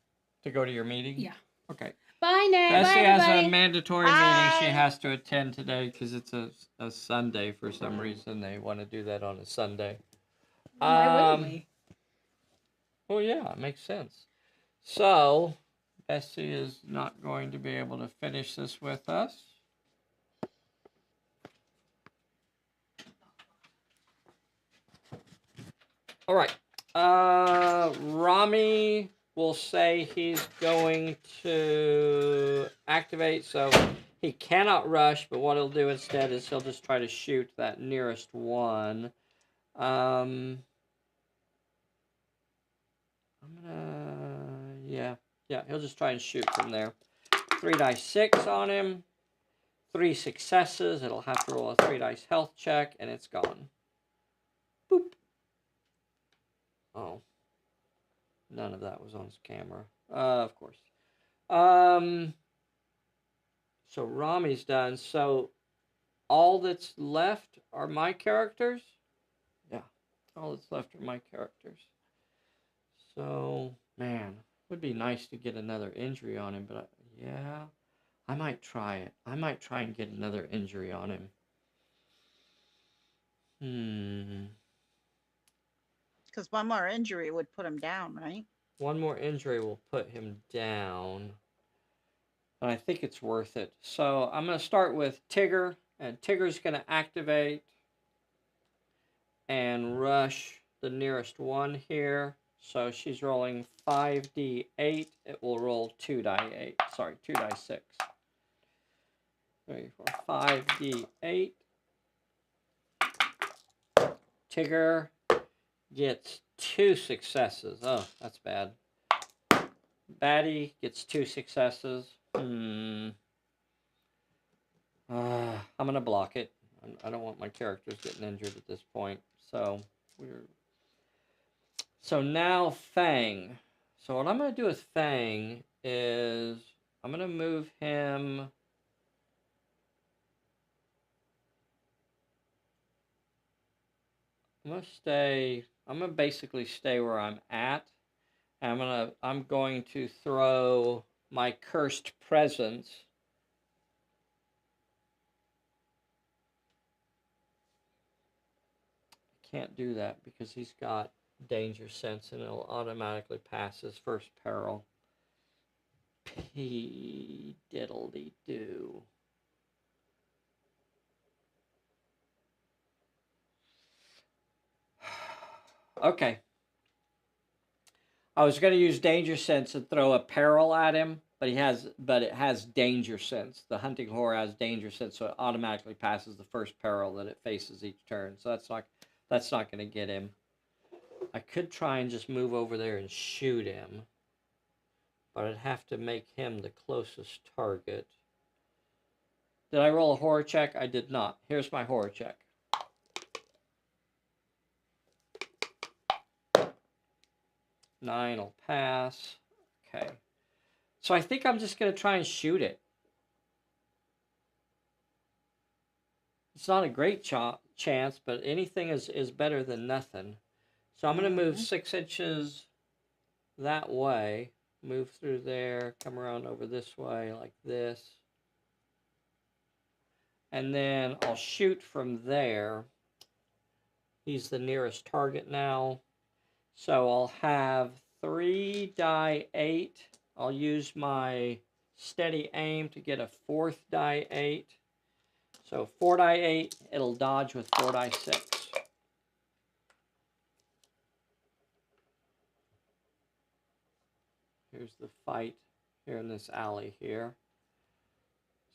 To go to your meeting. Yeah. Okay. Bye, Nate. Jessie Bye, has everybody. a mandatory meeting she Bye. has to attend today because it's a Sunday for some reason. They want to do that on a Sunday. Why wouldn't we? Well, yeah, it makes sense. So, Bessie is not going to be able to finish this with us. All right. Rami will say he's going to activate, so he cannot rush, but what he'll do instead is he'll just try to shoot that nearest one. I'm gonna, yeah, he'll just try and shoot from there. 3 dice 6 on him. 3 successes. It'll have to roll a 3 dice health check, and it's gone. Boop. Oh. None of that was on his camera. Of course. So Rami's done. So all that's left are my characters? Yeah. All that's left are my characters. So, man, it would be nice to get another injury on him, but yeah, I might try it. I might try and get another injury on him. Because one more injury would put him down, right? One more injury will put him down. And I think it's worth it. So I'm going to start with Tigger. And Tigger's going to activate and rush the nearest one here. So she's rolling 5d8. It will roll 2 die 8. Sorry, 2 die 6. 3, 4, 5d8. Tigger gets 2 successes. Oh, that's bad. Batty gets 2 successes. I'm going to block it. I don't want my characters getting injured at this point. So now Fang. So what I'm going to do with Fang is I'm going to move him. I'm going to basically stay where I'm at. I'm going to throw my cursed presence. Can't do that because he's got danger sense and it'll automatically pass his first peril. P diddly do. Okay. I was going to use danger sense and throw a peril at him, but it has danger sense. The hunting whore has danger sense, so it automatically passes the first peril that it faces each turn. So that's not going to get him. I could try and just move over there and shoot him, but I'd have to make him the closest target. Did I roll a horror check? I did not. Here's my horror check. Nine will pass. Okay. So I think I'm just going to try and shoot it. It's not a great chance, but anything is better than nothing. So I'm going to move 6 inches that way. Move through there. Come around over this way like this. And then I'll shoot from there. He's the nearest target now. So I'll have 3 die 8. I'll use my steady aim to get a 4th die 8. So 4 die 8, it'll dodge with 4 die 6. Here's the fight here in this alley here.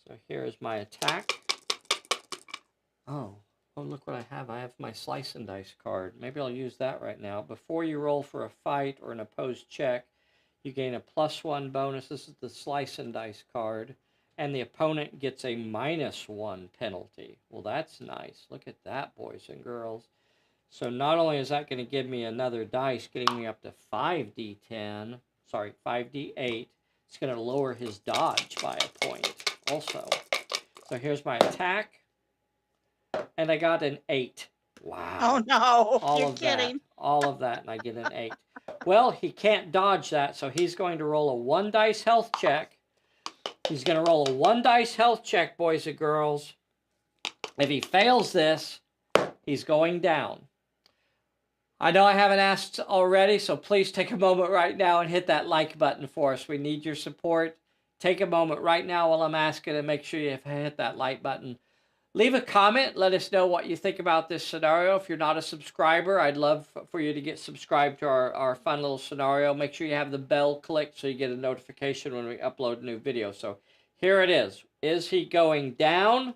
So here's my attack. Oh, look what I have. I have my slice and dice card. Maybe I'll use that right now. Before you roll for a fight or an opposed check, you gain a +1 bonus. This is the slice and dice card. And the opponent gets a -1 penalty. Well, that's nice. Look at that, boys and girls. So not only is that going to give me another dice, getting me up to 5d10, sorry, 5d8, it's going to lower his dodge by a point also. So here's my attack. and I got an 8. Oh Wow. no, All you're of that. kidding. All of that, and I get an 8. Well, he can't dodge that, so he's going to roll a 1 dice health check. He's going to roll a 1 dice health check, boys and girls. If he fails this, he's going down. I know I haven't asked already, so please take a moment right now and hit that like button for us. We need your support. Take a moment right now while I'm asking and make sure you hit that like button. Leave a comment. Let us know what you think about this scenario. If you're not a subscriber, I'd love for you to get subscribed to our fun little scenario. Make sure you have the bell clicked so you get a notification when we upload a new video. So here it is. Is he going down?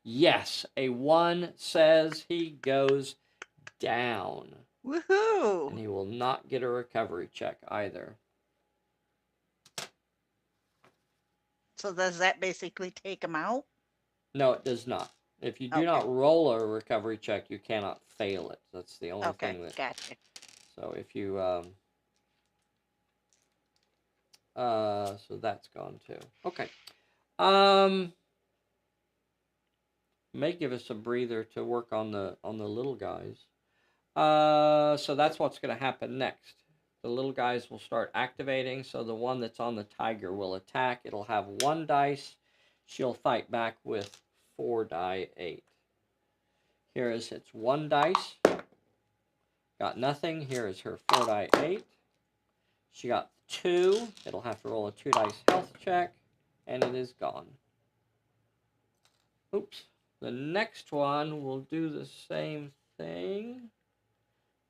Yes. A 1 says he goes down. Woohoo! And he will not get a recovery check either. So does that basically take him out? No, it does not. If you do Okay. not roll a recovery check, you cannot fail it. That's the only Okay, thing that. gotcha. So if you so that's gone too. Okay. May give us a breather to work on the little guys. So that's what's going to happen next. The little guys will start activating. So the one that's on the tiger will attack. It'll have 1 dice. She'll fight back with 4 die 8. Here is its 1 dice. Got nothing. Here is her 4 die 8. She got 2. It'll have to roll a 2 dice health check. And it is gone. Oops. The next one will do the same thing.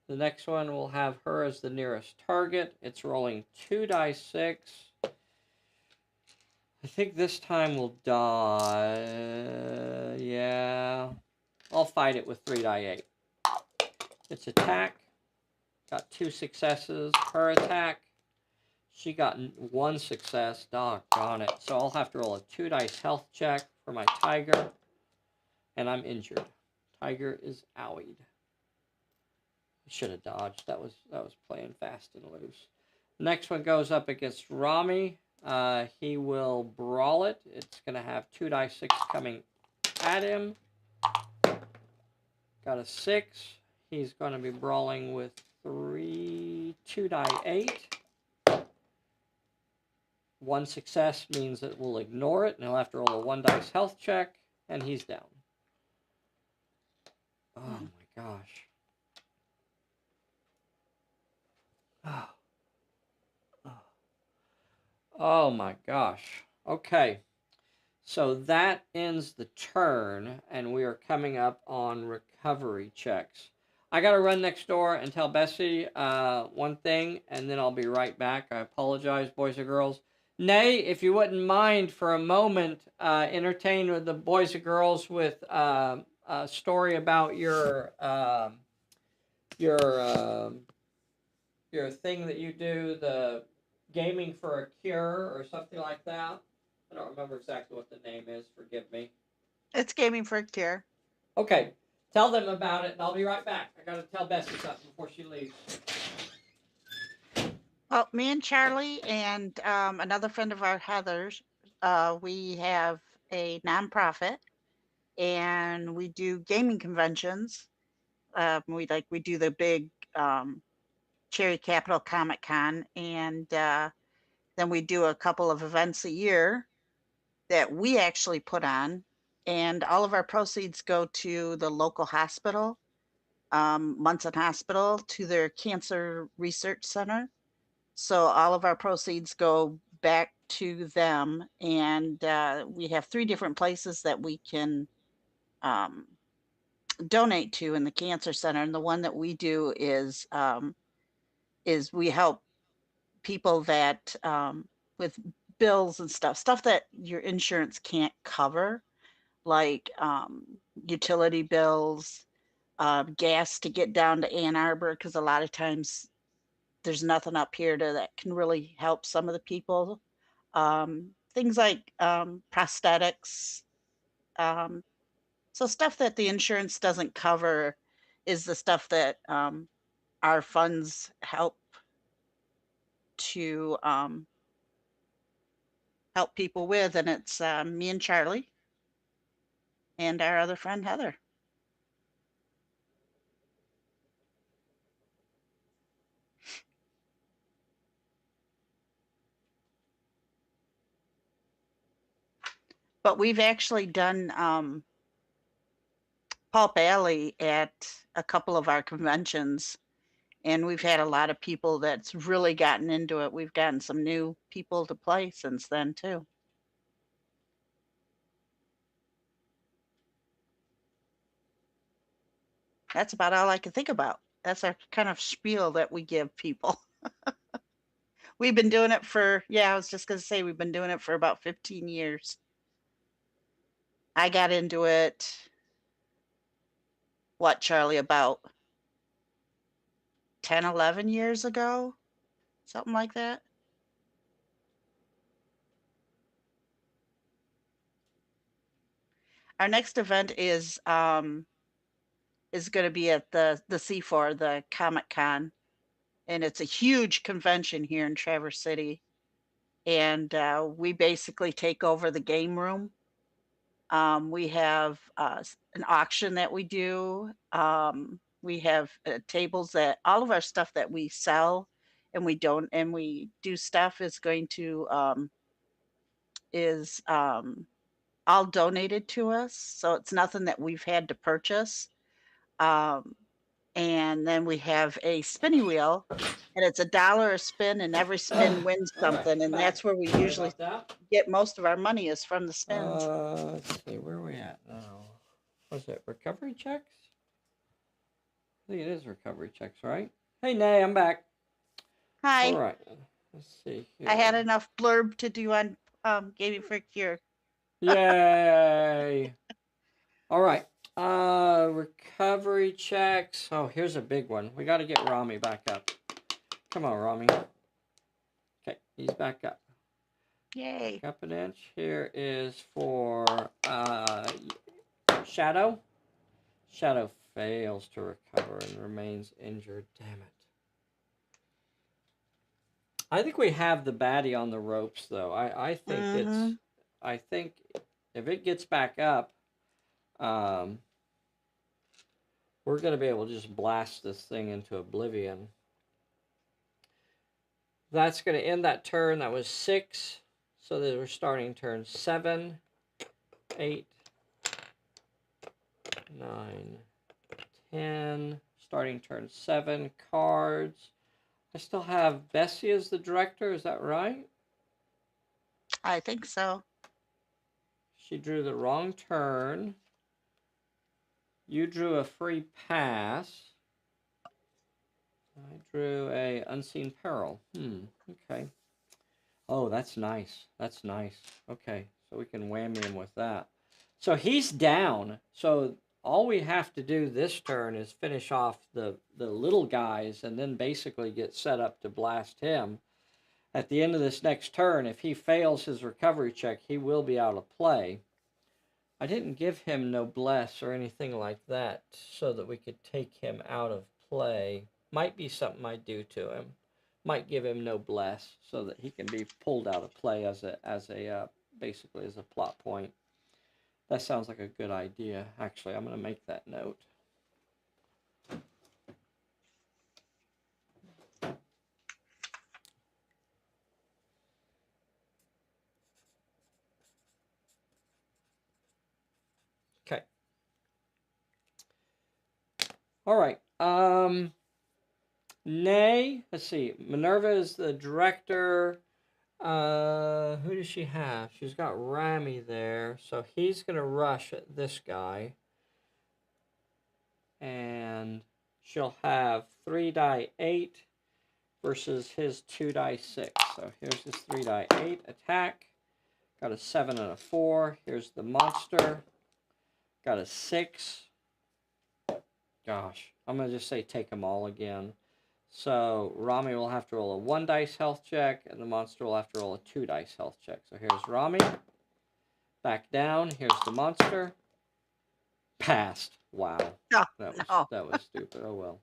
The next one will have her as the nearest target. It's rolling 2 die 6. I think this time we'll die. Yeah. I'll fight it with 3 die 8. Its attack. Got 2 successes. Her attack. She got 1 success. Doggone it. So I'll have to roll a 2 dice health check for my tiger. And I'm injured. Tiger is owied. Should have dodged. That was playing fast and loose. Next one goes up against Rami. He will brawl it. It's going to have 2 die 6 coming at him. Got a 6. He's going to be brawling with 2 die 8. 1 success means it will ignore it, and he'll have to roll a 1 dice health check, and he's down. Oh my gosh. Oh my gosh. Okay. So that ends the turn, and we are coming up on recovery checks. I got to run next door and tell Bessie one thing, and then I'll be right back. I apologize, boys and girls. Nay, if you wouldn't mind for a moment, entertain with the boys and girls with a story about your thing that you do, the gaming for a cure or something like that. I don't remember exactly what the name is. Forgive me. It's Gaming for a Cure. Okay. Tell them about it, and I'll be right back. I got to tell Bessie something before she leaves. Well, me and Charlie and another friend of our, Heather's, we have a nonprofit, and we do gaming conventions. We do the big Cherry Capital Comic Con, and then we do a couple of events a year that we actually put on, and all of our proceeds go to the local hospital, Munson Hospital, to their cancer research center. So all of our proceeds go back to them, and we have 3 different places that we can donate to in the cancer center. And the one that we do is we help people that with bills and stuff that your insurance can't cover, like utility bills, gas to get down to Ann Arbor, because a lot of times there's nothing up here that can really help some of the people. Things like prosthetics. So stuff that the insurance doesn't cover is the stuff that our funds help to help people with. And it's me and Charlie and our other friend, Heather. but we've actually done Pulp Alley at a couple of our conventions, and we've had a lot of people that's really gotten into it. We've gotten some new people to play since then too. That's about all I can think about. That's our kind of spiel that we give people. We've been doing it for, yeah, I was just going to say, we've been doing it for about 15 years. I got into it, what, Charlie, about 10, 11 years ago? Something like that. Our next event is going to be at the C4, the Comic Con, and it's a huge convention here in Traverse City. And we basically take over the game room. We have an auction that we do. We have tables that all of our stuff that we sell and we do stuff is going to is all donated to us. So it's nothing that we've had to purchase. Um, and then we have a spinny wheel, and it's $1 a spin, and every spin wins All right, something. I'm And back. that's where we Sorry usually about that. get most of our money is from the spins. Let's see, where are we at now? What's it, recovery checks? I think it is recovery checks, right? Hey, Nay, I'm back. Hi. All right, let's see here. I had enough blurb to do on Gaming for a Cure. Yay! All right, recovery checks. Oh, here's a big one. We got to get Rami back up. Come on, Rami. Okay, he's back up. Yay. Up an inch. Here is for Shadow. Shadow fails to recover and remains injured. Damn it. I think we have the baddie on the ropes, though. I think Mhm. I think if it gets back up, we're going to be able to just blast this thing into oblivion. That's going to end that turn. That was 6. So we're starting turn 7, 8, 9, 10. Starting turn 7. Cards. I still have Bessie as the director. Is that right? I think so. She drew the wrong turn. You drew a free pass. I drew a unseen peril. Okay. Oh, that's nice. That's nice. Okay, so we can whammy him with that. So he's down. So all we have to do this turn is finish off the little guys and then basically get set up to blast him. At the end of this next turn, if he fails his recovery check, he will be out of play. I didn't give him noblesse or anything like that so that we could take him out of play. Might be something I do to him. Might give him noblesse so that he can be pulled out of play as a basically as a plot point. That sounds like a good idea. Actually, I'm going to make that note. Okay. All right. Nay, let's see. Minerva is the director. Who does she have? She's got Rami there, so he's gonna rush at this guy, and she'll have 3 die 8 versus his 2 die 6. So here's his 3 die 8 attack. Got a 7 and a 4. Here's the monster. Got a 6. Gosh, I'm gonna just say take them all again. So Rami will have to roll a 1 dice health check, and the monster will have to roll a 2 dice health check. So here's Rami. Back down. Here's the monster. Passed. Wow. Oh, That was stupid. Oh well.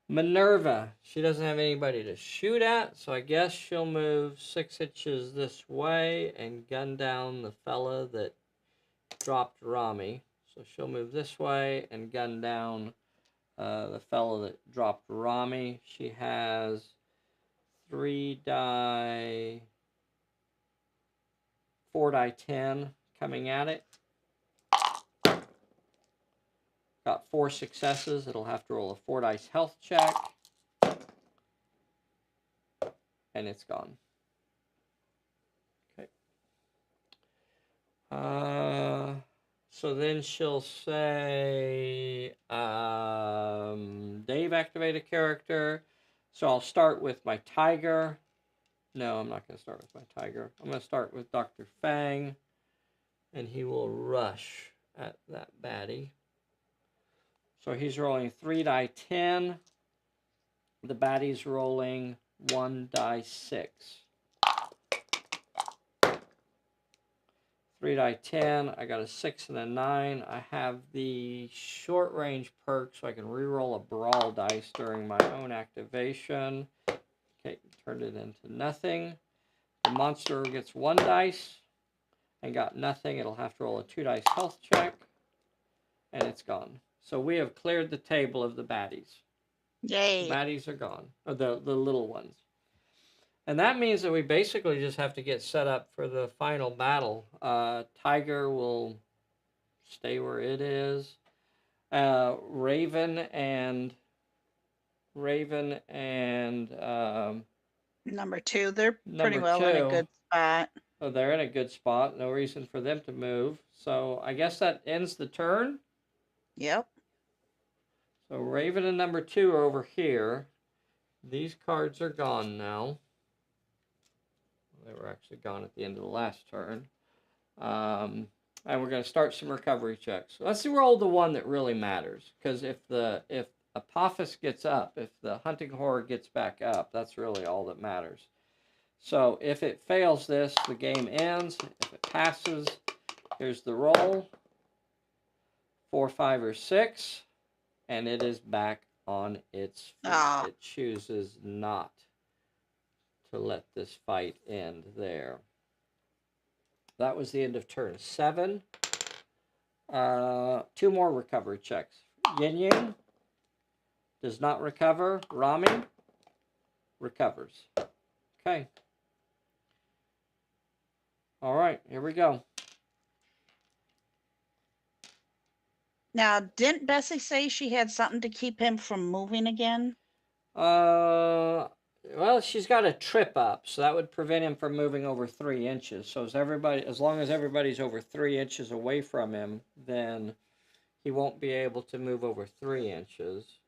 Minerva. She doesn't have anybody to shoot at, so I guess she'll move 6 inches this way and gun down the fella that dropped Rami. So she'll move this way and gun down the fellow that dropped Rami. She has 3 die, 4 die 10 coming at it. Got 4 successes. It'll have to roll a 4 dice health check. And it's gone. Okay. So then she'll say, Dave, activate a character. So I'll start with my tiger. No, I'm not going to start with my tiger. I'm going to start with Dr. Fang. And he will rush at that baddie. So he's rolling 3 die 10. The baddie's rolling 1 die 6. 3 die 10. I got a 6 and a 9. I have the short range perk so I can reroll a brawl dice during my own activation. Okay, turned it into nothing. The monster gets 1 dice and got nothing. It'll have to roll a 2 dice health check. And it's gone. So we have cleared the table of the baddies. Yay. The baddies are gone. Or the little ones. And that means that we basically just have to get set up for the final battle. Tiger will stay where it is. Raven and Number 2, they're pretty number well in a 2. good spot. Oh, they're in a good spot. No reason for them to move. So I guess that ends the turn. Yep. So Raven and number 2 are over here. These cards are gone now. They were actually gone at the end of the last turn. And we're going to start some recovery checks. Let's roll the one that really matters. Because if Apophis gets up, if the hunting horror gets back up, that's really all that matters. So if it fails this, the game ends. If it passes, here's the roll. 4, 5, or 6. And it is back on its feet. Oh. It chooses not to let this fight end there. That was the end of turn 7. 2 more recovery checks. Yin Yang does not recover. Rami recovers. Okay. All right, here we go. Now, didn't Bessie say she had something to keep him from moving again? Well, she's got a trip up, so that would prevent him from moving over 3 inches. So as long as everybody's over 3 inches away from him, then he won't be able to move over 3 inches.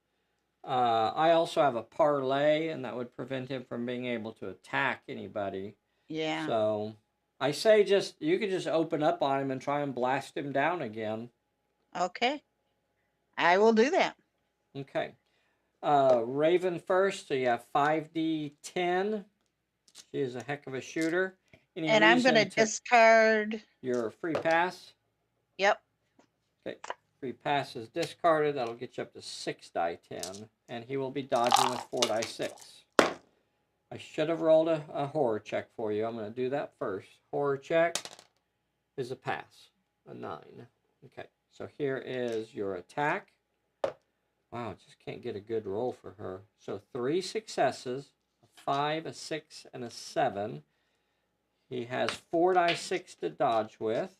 I also have a parlay, and that would prevent him from being able to attack anybody. Yeah. So I say you could just open up on him and try and blast him down again. Okay. I will do that. Okay. Raven first, so you have 5d10. She is a heck of a shooter. And I'm going to discard your free pass. Yep. Okay. Free pass is discarded. That'll get you up to 6 die 10. And he will be dodging with 4 die 6. I should have rolled a horror check for you. I'm going to do that first. Horror check is a pass. A 9. Okay. So here is your attack. Wow, just can't get a good roll for her. So 3 successes, a 5, a 6, and a 7. He has 4 die 6 to dodge with.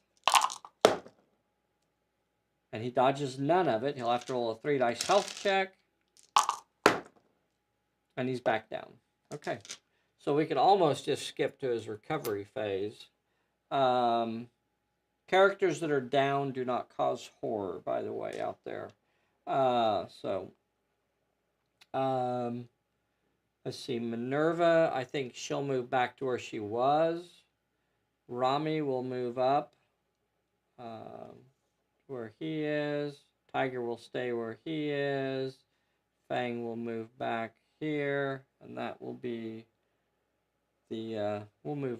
And he dodges none of it. He'll have to roll a 3 dice health check. And he's back down. Okay. So we can almost just skip to his recovery phase. Characters that are down do not cause horror, by the way, out there. Let's see. Minerva, I think she'll move back to where she was. Rami will move up where he is. Tiger will stay where he is. Fang will move back here, and that will be the we'll move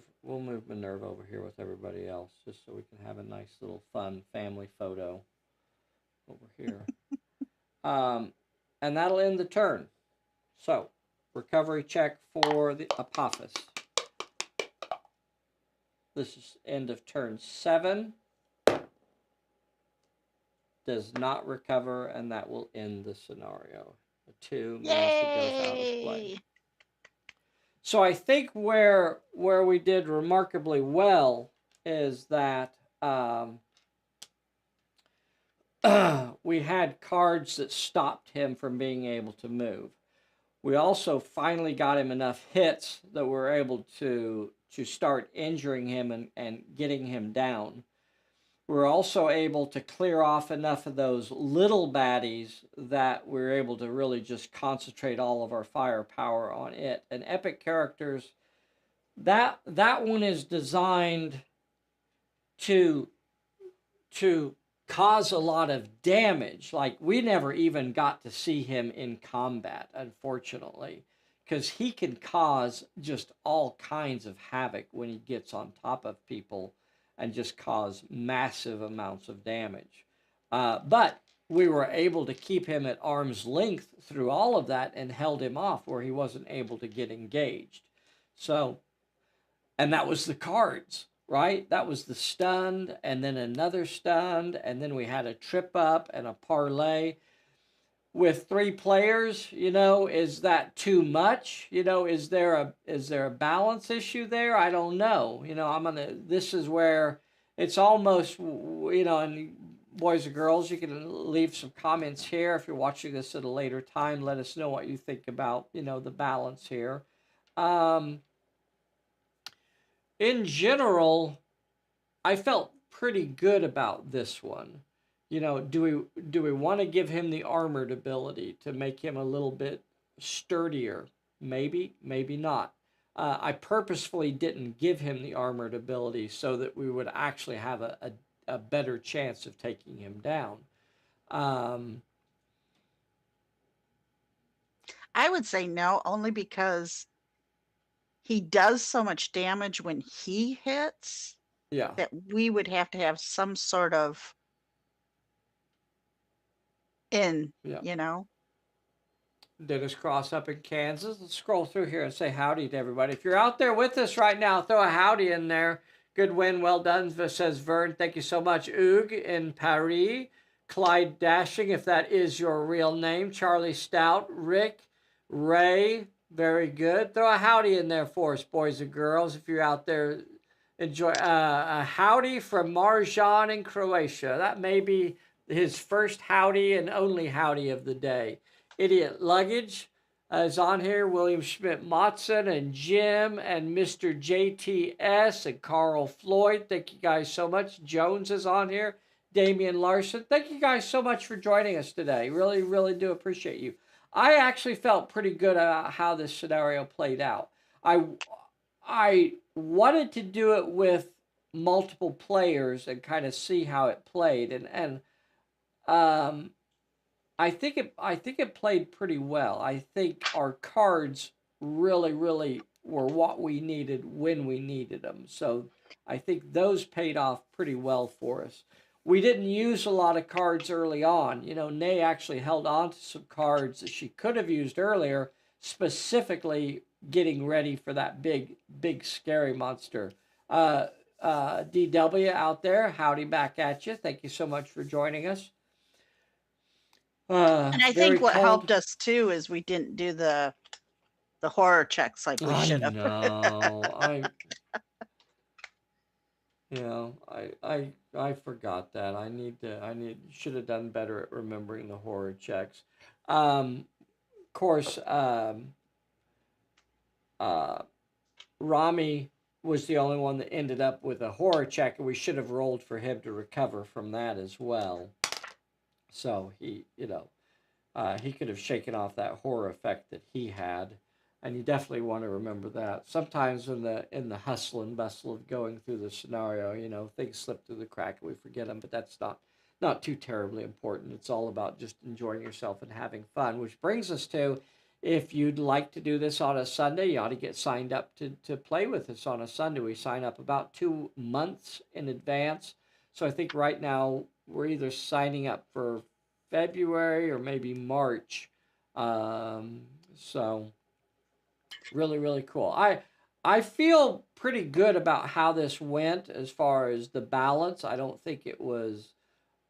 Minerva over here with everybody else, just so we can have a nice little fun family photo over here. And that'll end the turn. So, recovery check for the Apophis. This is end of turn 7. Does not recover, and that will end the scenario. A 2 means it goes out of play. So I think where we did remarkably well is that um, we had cards that stopped him from being able to move. We also finally got him enough hits that we were able to start injuring him and getting him down. We were also able to clear off enough of those little baddies that we were able to really just concentrate all of our firepower on it. And epic characters, that one is designed to to cause a lot of damage. Like, we never even got to see him in combat, unfortunately, because he can cause just all kinds of havoc when he gets on top of people and just cause massive amounts of damage. But we were able to keep him at arm's length through all of that and held him off where he wasn't able to get engaged. So, and that was the cards, right? That was the stunned, and then another stunned, and then we had a trip up and a parlay. With three players, is that too much? Is there a balance issue there? I don't know. This is where it's almost, and boys and girls, you can leave some comments here if you're watching this at a later time. Let us know what you think about, the balance here. In general, I felt pretty good about this one. Do we want to give him the armored ability to make him a little bit sturdier? Maybe, maybe not. I purposefully didn't give him the armored ability so that we would actually have a better chance of taking him down. Um, I would say no, only because he does so much damage when he hits yeah, that we would have to have some sort of in, yeah. you know. Dennis Cross up in Kansas. Let's scroll through here and say howdy to everybody. If you're out there with us right now, throw a howdy in there. Good win, well done, says Vern. Thank you so much. Oog in Paris. Clyde Dashing, if that is your real name. Charlie Stout. Rick. Ray. Very good. Throw a howdy in there for us, boys and girls, if you're out there. Enjoy a howdy from Marjan in Croatia. That may be his first howdy and only howdy of the day. Idiot Luggage is on here. William Schmidt Motson and Jim and Mr. JTS and Carl Floyd. Thank you guys so much. Jones is on here. Damian Larson. Thank you guys so much for joining us today. Really, really do appreciate you. I actually felt pretty good about how this scenario played out. I wanted to do it with multiple players and kind of see how it played, and um, I think it played pretty well. I think our cards really, really were what we needed when we needed them. So I think those paid off pretty well for us. We didn't use a lot of cards early on. Nay actually held on to some cards that she could have used earlier, specifically getting ready for that big, big, scary monster. DW out there, howdy back at you. Thank you so much for joining us. And I Very think what cold. helped us too is we didn't do the horror checks like we I should have. know. I forgot that. Should have done better at remembering the horror checks. Of course, uh, Rami was the only one that ended up with a horror check, and we should have rolled for him to recover from that as well. So he could have shaken off that horror effect that he had, and you definitely want to remember that. Sometimes in the hustle and bustle of going through the scenario, things slip through the crack and we forget them, but that's not too terribly important. It's all about just enjoying yourself and having fun, which brings us to, if you'd like to do this on a Sunday, you ought to get signed up to play with us on a Sunday. We sign up about 2 months in advance. So I think right now we're either signing up for February or maybe March. So really, really cool. I feel pretty good about how this went as far as the balance. I don't think it was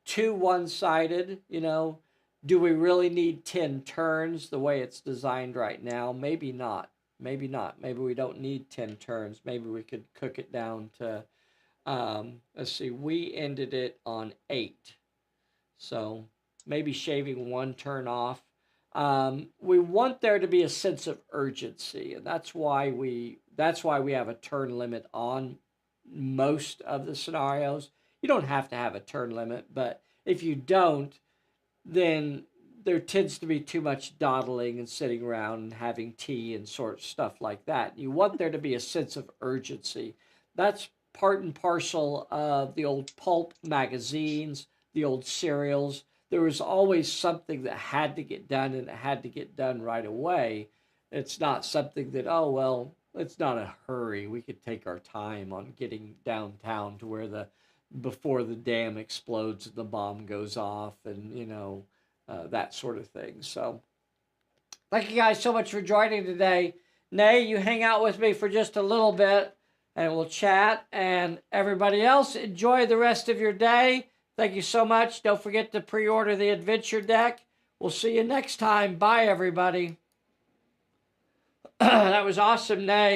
too one-sided. Do we really need 10 turns the way it's designed right now? Maybe not. Maybe not. Maybe we don't need 10 turns. Maybe we could cook it down to Let's see, we ended it on 8. So maybe shaving one turn off. We want there to be a sense of urgency, and that's why we have a turn limit on most of the scenarios. You don't have to have a turn limit, but if you don't, then there tends to be too much dawdling and sitting around and having tea and sort of stuff like that. You want there to be a sense of urgency. That's part and parcel of the old pulp magazines, the old serials. There was always something that had to get done, and it had to get done right away. It's not something that, oh, well, it's not a hurry. We could take our time on getting downtown to where before the dam explodes and the bomb goes off, and that sort of thing. So thank you guys so much for joining today. Nay, you hang out with me for just a little bit and we'll chat. And everybody else, enjoy the rest of your day. Thank you so much. Don't forget to pre-order the adventure deck. We'll see you next time. Bye, everybody. That was awesome, Nay.